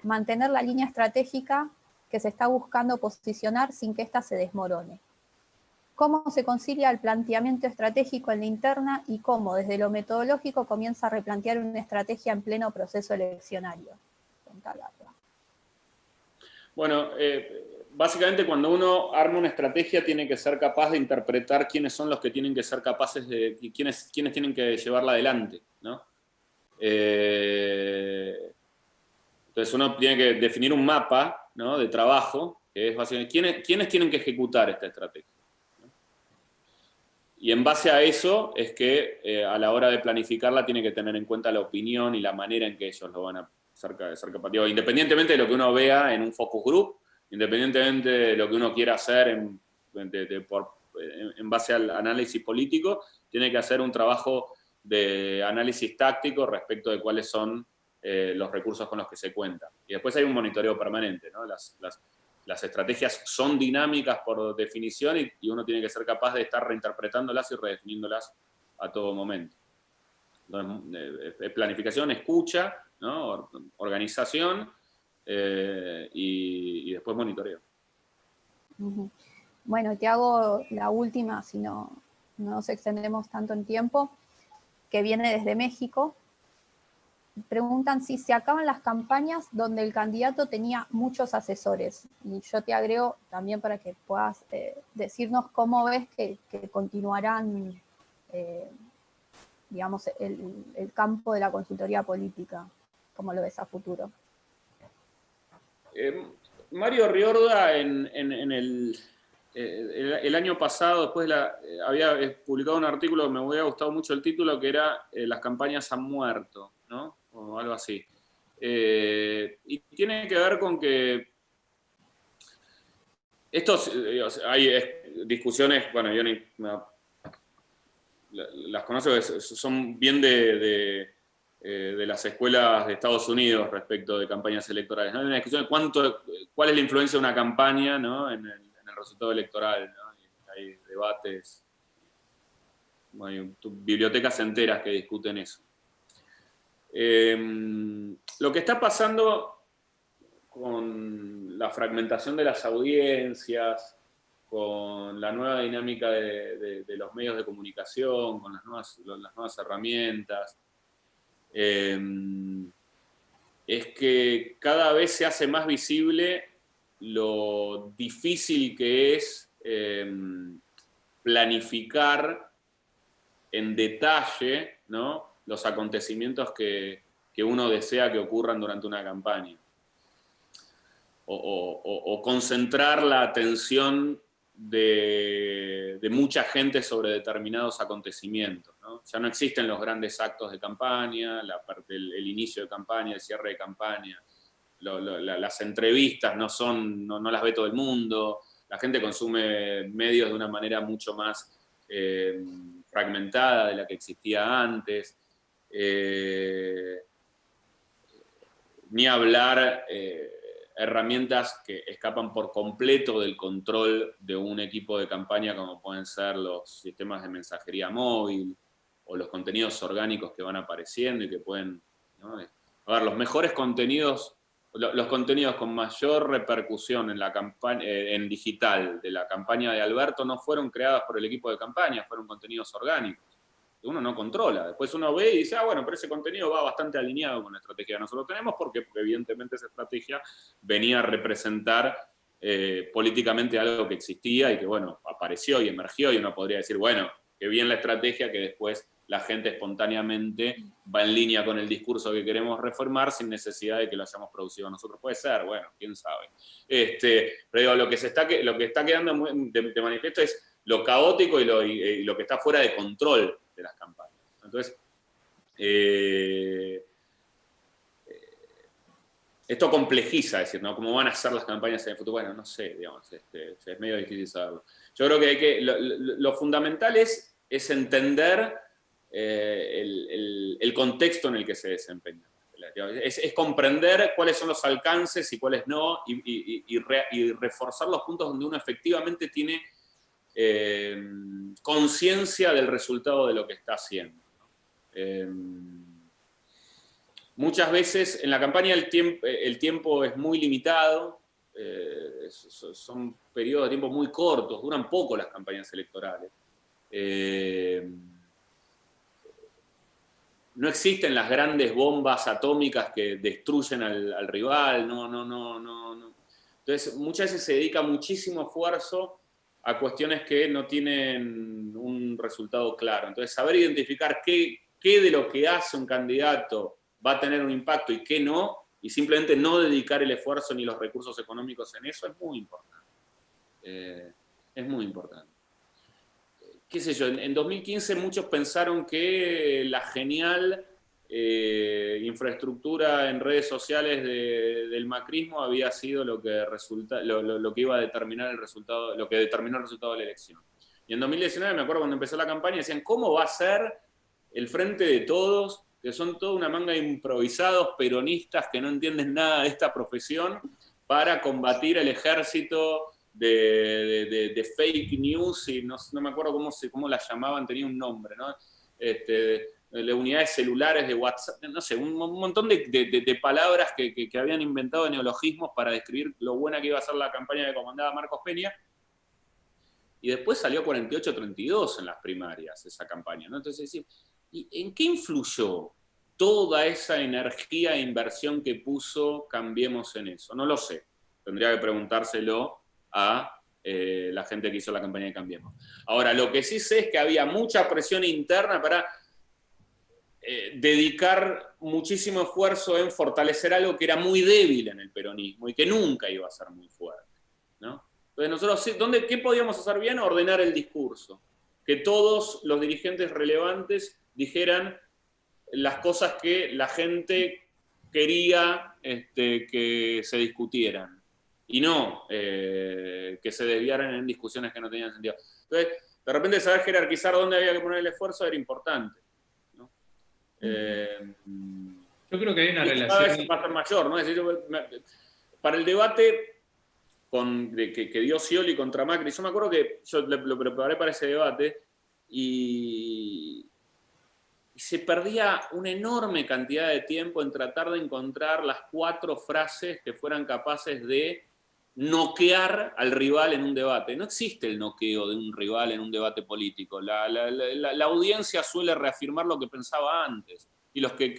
mantener la línea estratégica que se está buscando posicionar sin que ésta se desmorone. ¿Cómo se concilia el planteamiento estratégico en la interna y cómo desde lo metodológico comienza a replantear una estrategia en pleno proceso eleccionario? Bueno, básicamente cuando uno arma una estrategia tiene que ser capaz de interpretar quiénes son los que tienen que ser capaces de, quiénes tienen que llevarla adelante, ¿no? Entonces uno tiene que definir un mapa, ¿no?, de trabajo, que es básicamente quiénes tienen que ejecutar esta estrategia. Y en base a eso es que a la hora de planificarla tiene que tener en cuenta la opinión y la manera en que ellos lo van a ser capaces. Independientemente de lo que uno vea en un focus group, independientemente de lo que uno quiera hacer en base al análisis político, tiene que hacer un trabajo de análisis táctico respecto de cuáles son los recursos con los que se cuenta. Y después hay un monitoreo permanente, ¿no? Las estrategias son dinámicas por definición y uno tiene que ser capaz de estar reinterpretándolas y redefiniéndolas a todo momento. Entonces, planificación, escucha, ¿no?, organización y después monitoreo. Bueno, te hago la última, si no nos extendemos tanto en tiempo, que viene desde México. Preguntan si se acaban las campañas donde el candidato tenía muchos asesores. Y yo te agrego también para que puedas decirnos cómo ves que continuarán, digamos, el campo de la consultoría política, cómo lo ves a futuro. Mario Riorda el año pasado, después había publicado un artículo que me hubiera gustado mucho el título, que era Las campañas han muerto, ¿no?, o algo así. Y tiene que ver con que hay discusiones, bueno, yo las conozco, son bien de las escuelas de Estados Unidos respecto de campañas electorales, ¿no? Hay una discusión de cuál es la influencia de una campaña, ¿no?, en el resultado electoral, ¿no? Hay debates, hay bibliotecas enteras que discuten eso. Lo que está pasando con la fragmentación de las audiencias, con la nueva dinámica de los medios de comunicación, con las nuevas herramientas, es que cada vez se hace más visible lo difícil que es planificar en detalle, ¿no?, los acontecimientos que uno desea que ocurran durante una campaña. O concentrar la atención de mucha gente sobre determinados acontecimitos, ¿no? Ya no existen los grandes actos de campaña, el inicio de campaña, el cierre de campaña, las entrevistas no las ve todo el mundo, la gente consume medios de una manera mucho más fragmentada de la que existía antes. Ni hablar herramientas que escapan por completo del control de un equipo de campaña, como pueden ser los sistemas de mensajería móvil o los contenidos orgánicos que van apareciendo y que pueden, ¿no? A ver, los mejores contenidos, los contenidos con mayor repercusión en la campaña, en digital de la campaña de Alberto no fueron creados por el equipo de campaña, fueron contenidos orgánicos que uno no controla. Después uno ve y dice, bueno, pero ese contenido va bastante alineado con la estrategia que nosotros tenemos, porque evidentemente esa estrategia venía a representar políticamente algo que existía y que, bueno, apareció y emergió, y uno podría decir, bueno, qué bien la estrategia, que después la gente espontáneamente va en línea con el discurso que queremos reformar sin necesidad de que lo hayamos producido nosotros. Puede ser, bueno, quién sabe. Pero digo, lo que está quedando de manifiesto es lo caótico y lo que está fuera de control de las campañas. Entonces, esto complejiza, es decir, ¿no?, cómo van a ser las campañas en el futuro. Bueno, no sé, digamos, es medio difícil saberlo. Yo creo que lo fundamental es entender el contexto en el que se desempeña. Es comprender cuáles son los alcances y cuáles no, y reforzar los puntos donde uno efectivamente tiene conciencia del resultado de lo que está haciendo. muchas veces en la campaña el tiempo es muy limitado, son periodos de tiempo muy cortos, duran poco las campañas electorales. No existen las grandes bombas atómicas que destruyen al rival, no. Entonces, muchas veces se dedica muchísimo esfuerzo a cuestiones que no tienen un resultado claro. Entonces, saber identificar qué de lo que hace un candidato va a tener un impacto y qué no, y simplemente no dedicar el esfuerzo ni los recursos económicos en eso, es muy importante. Es muy importante. Qué sé yo, en 2015 muchos pensaron que la genial infraestructura en redes sociales del macrismo había sido lo que iba a determinar el resultado, lo que determinó el resultado de la elección. Y en 2019, me acuerdo cuando empezó la campaña, decían, ¿cómo va a ser el Frente de Todos, que son toda una manga de improvisados peronistas que no entienden nada de esta profesión, para combatir el ejército de fake news, y no me acuerdo cómo las llamaban, tenía un nombre, ¿no? De unidades celulares de WhatsApp, no sé, un montón de palabras que habían inventado neologismos para describir lo buena que iba a ser la campaña que comandaba Marcos Peña, y después salió 48-32 en las primarias esa campaña, ¿no? Entonces, ¿y en qué influyó toda esa energía e inversión que puso Cambiemos en eso? No lo sé, tendría que preguntárselo a la gente que hizo la campaña de Cambiemos. Ahora, lo que sí sé es que había mucha presión interna para dedicar muchísimo esfuerzo en fortalecer algo que era muy débil en el peronismo y que nunca iba a ser muy fuerte, ¿no? Entonces nosotros, ¿qué podíamos hacer bien? Ordenar el discurso. Que todos los dirigentes relevantes dijeran las cosas que la gente quería que se discutieran. Y no que se desviaran en discusiones que no tenían sentido. Entonces, de repente saber jerarquizar dónde había que poner el esfuerzo era importante, ¿no? Yo creo que hay una relación... Cada vez va a ser mayor, ¿no? Es decir, para el debate que dio Scioli contra Macri, yo me acuerdo que yo lo preparé para ese debate y se perdía una enorme cantidad de tiempo en tratar de encontrar las 4 frases que fueran capaces de noquear al rival en un debate. No existe el noqueo de un rival en un debate político. La audiencia suele reafirmar lo que pensaba antes. Y los que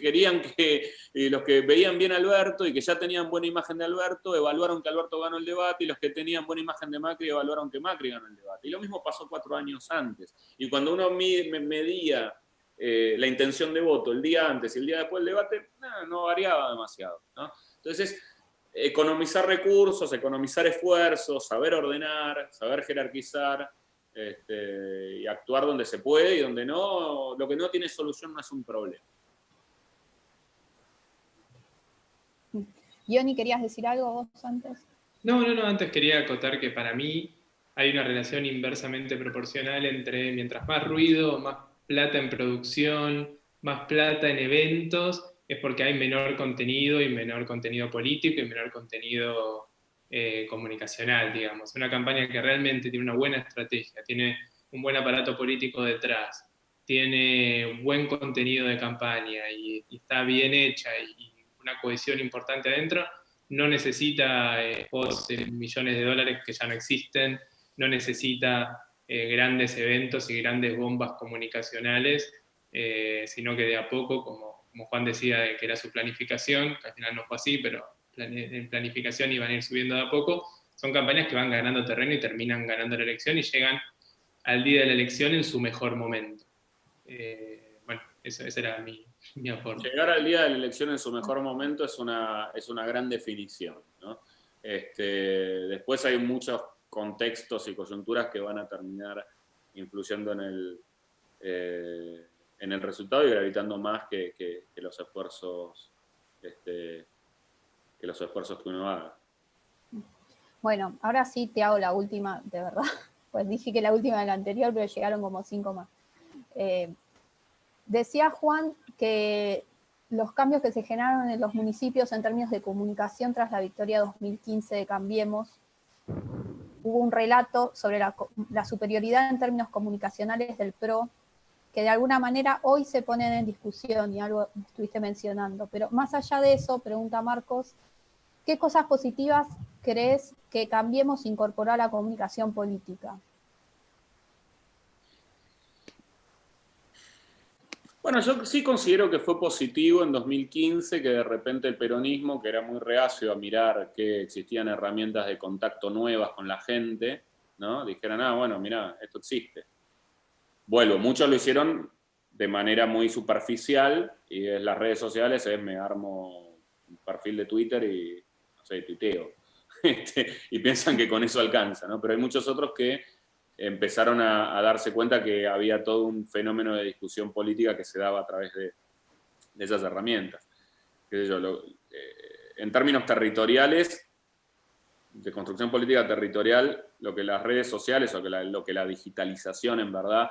los que veían bien a Alberto y que ya tenían buena imagen de Alberto, evaluaron que Alberto ganó el debate, y los que tenían buena imagen de Macri, evaluaron que Macri ganó el debate. Y lo mismo pasó 4 años antes. Y cuando uno medía la intención de voto el día antes y el día después del debate, no variaba demasiado, ¿no? Entonces, economizar recursos, economizar esfuerzos, saber ordenar, saber jerarquizar, y actuar donde se puede, y donde no, lo que no tiene solución no es un problema. Ioni, ¿querías decir algo vos antes? No, antes quería acotar que para mí hay una relación inversamente proporcional entre mientras más ruido, más plata en producción, más plata en eventos, es porque hay menor contenido, y menor contenido político, y menor contenido comunicacional, digamos. Una campaña que realmente tiene una buena estrategia, tiene un buen aparato político detrás, tiene buen contenido de campaña y está bien hecha y una cohesión importante adentro, no necesita spots de millones de dólares que ya no existen, no necesita grandes eventos y grandes bombas comunicacionales, sino que de a poco, como Juan decía, que era su planificación, que al final no fue así, pero en planificación iban a ir subiendo de a poco, son campañas que van ganando terreno y terminan ganando la elección y llegan al día de la elección en su mejor momento. Bueno, ese era mi aporte. Llegar al día de la elección en su mejor momento es una gran definición, ¿no? Después hay muchos contextos y coyunturas que van a terminar influyendo en el resultado y gravitando más que los esfuerzos que uno haga. Bueno, ahora sí te hago la última, de verdad. Pues dije que la última de la anterior, pero llegaron como 5 más. Decía Juan que los cambios que se generaron en los municipios en términos de comunicación tras la victoria 2015 de Cambiemos, hubo un relato sobre la superioridad en términos comunicacionales del PRO, que de alguna manera hoy se ponen en discusión, y algo estuviste mencionando. Pero más allá de eso, pregunta Marcos, ¿qué cosas positivas crees que Cambiemos incorporó a la comunicación política? Bueno, yo sí considero que fue positivo en 2015 que de repente el peronismo, que era muy reacio a mirar que existían herramientas de contacto nuevas con la gente, ¿no? Dijeran, bueno, mirá, esto existe. Vuelvo, muchos lo hicieron de manera muy superficial, y en las redes sociales me armo un perfil de Twitter y, no sé, tuiteo. Y piensan que con eso alcanza, ¿no? Pero hay muchos otros que empezaron a darse cuenta que había todo un fenómeno de discusión política que se daba a través de esas herramientas. ¿Qué sé yo? En términos territoriales, de construcción política territorial, lo que las redes sociales o lo que la digitalización en verdad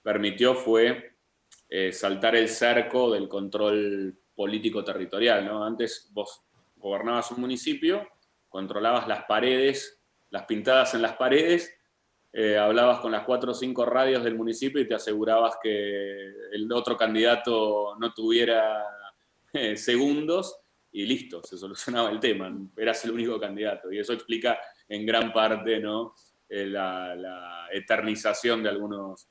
permitió fue saltar el cerco del control político territorial, ¿no? Antes vos gobernabas un municipio, controlabas las paredes, las pintadas en las paredes, hablabas con las 4 o 5 radios del municipio y te asegurabas que el otro candidato no tuviera segundos, y listo, se solucionaba el tema, eras el único candidato. Y eso explica en gran parte, ¿no? La eternización de algunos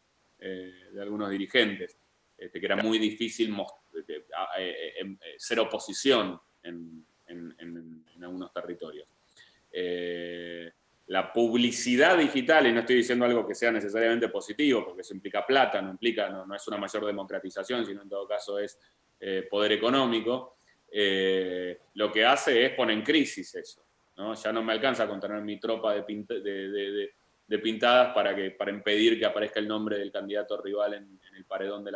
dirigentes, que era muy difícil ser oposición en algunos territorios. La publicidad digital, y no estoy diciendo algo que sea necesariamente positivo, porque eso implica plata, no es una mayor democratización, sino en todo caso es poder económico, lo que hace es poner en crisis eso, ¿no? Ya no me alcanza con tener mi tropa de pintadas para impedir que aparezca el nombre del candidato rival en el paredón del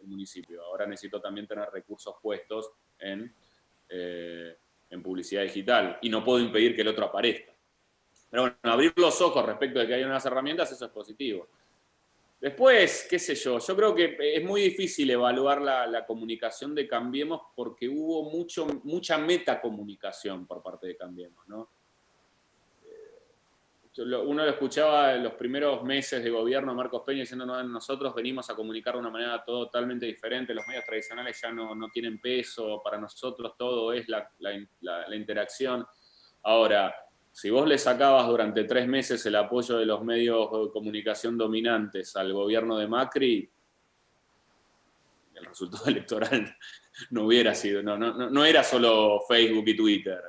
municipio. Ahora necesito también tener recursos puestos en publicidad digital, y no puedo impedir que el otro aparezca. Pero bueno, abrir los ojos respecto de que hay unas herramientas, eso es positivo. Después, qué sé yo creo que es muy difícil evaluar la comunicación de Cambiemos porque hubo mucha metacomunicación por parte de Cambiemos, ¿no? Uno lo escuchaba en los primeros meses de gobierno, Marcos Peña diciendo, no, nosotros venimos a comunicar de una manera totalmente diferente, los medios tradicionales ya no tienen peso, para nosotros todo es la interacción. Ahora, si vos le sacabas durante 3 meses el apoyo de los medios de comunicación dominantes al gobierno de Macri, el resultado electoral no hubiera sido, no era solo Facebook y Twitter,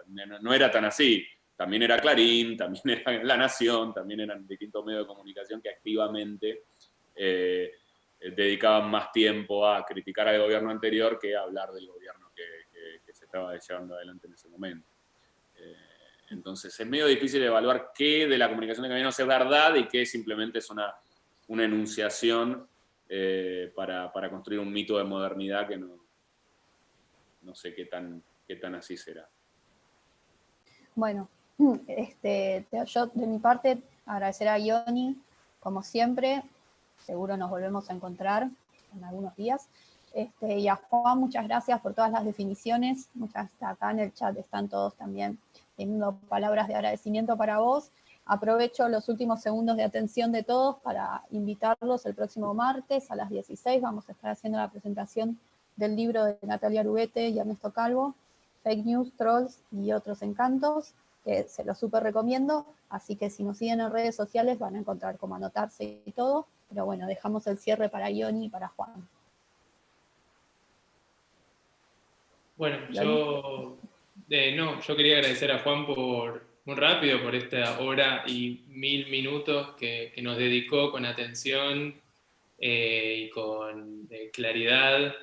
no era tan así. También era Clarín, también era La Nación, también eran distintos medios de comunicación que activamente dedicaban más tiempo a criticar al gobierno anterior que a hablar del gobierno que se estaba llevando adelante en ese momento. Entonces es medio difícil evaluar qué de la comunicación de Cambiemos es verdad y qué simplemente es una enunciación para construir un mito de modernidad que no sé qué tan así será. Bueno, yo de mi parte agradecer a Ioni, como siempre, seguro nos volvemos a encontrar en algunos días. Y a Juan, muchas gracias por todas las definiciones. Acá en el chat están todos también teniendo palabras de agradecimiento para vos. Aprovecho los últimos segundos de atención de todos para invitarlos el próximo martes a las 16. Vamos a estar haciendo la presentación del libro de Natalia Arubete y Ernesto Calvo, Fake News, Trolls y otros encantos, que se los súper recomiendo. Así que si nos siguen en redes sociales van a encontrar cómo anotarse y todo. Pero bueno, dejamos el cierre para Ioni y para Juan. Bueno, yo quería agradecer a Juan muy rápido por esta hora y 1000 minutos que nos dedicó con atención y con claridad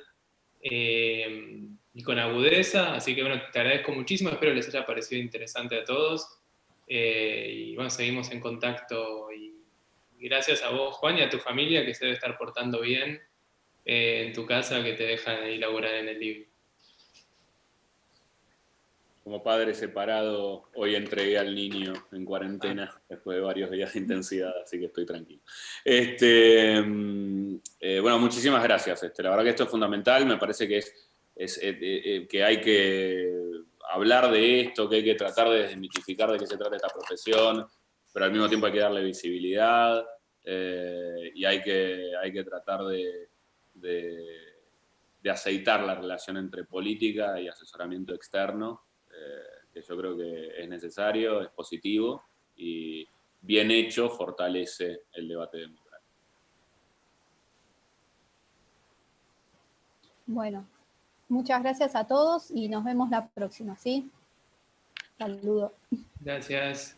y con agudeza. Así que bueno, te agradezco muchísimo, espero les haya parecido interesante a todos. Y bueno, seguimos en contacto. Y gracias a vos, Juan, y a tu familia que se debe estar portando bien en tu casa, que te dejan elaborar en el libro. Como padre separado, hoy entregué al niño en cuarentena después de varios días de intensidad, así que estoy tranquilo. Bueno, muchísimas gracias. La verdad que esto es fundamental, me parece que que hay que hablar de esto, que hay que tratar de desmitificar de qué se trata esta profesión, pero al mismo tiempo hay que darle visibilidad. y hay que tratar de aceitar la relación entre política y asesoramiento externo, que yo creo que es necesario, es positivo, y bien hecho fortalece el debate democrático. Bueno, muchas gracias a todos y nos vemos la próxima, ¿sí? Saludos. Gracias.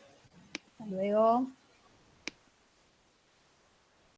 Hasta luego.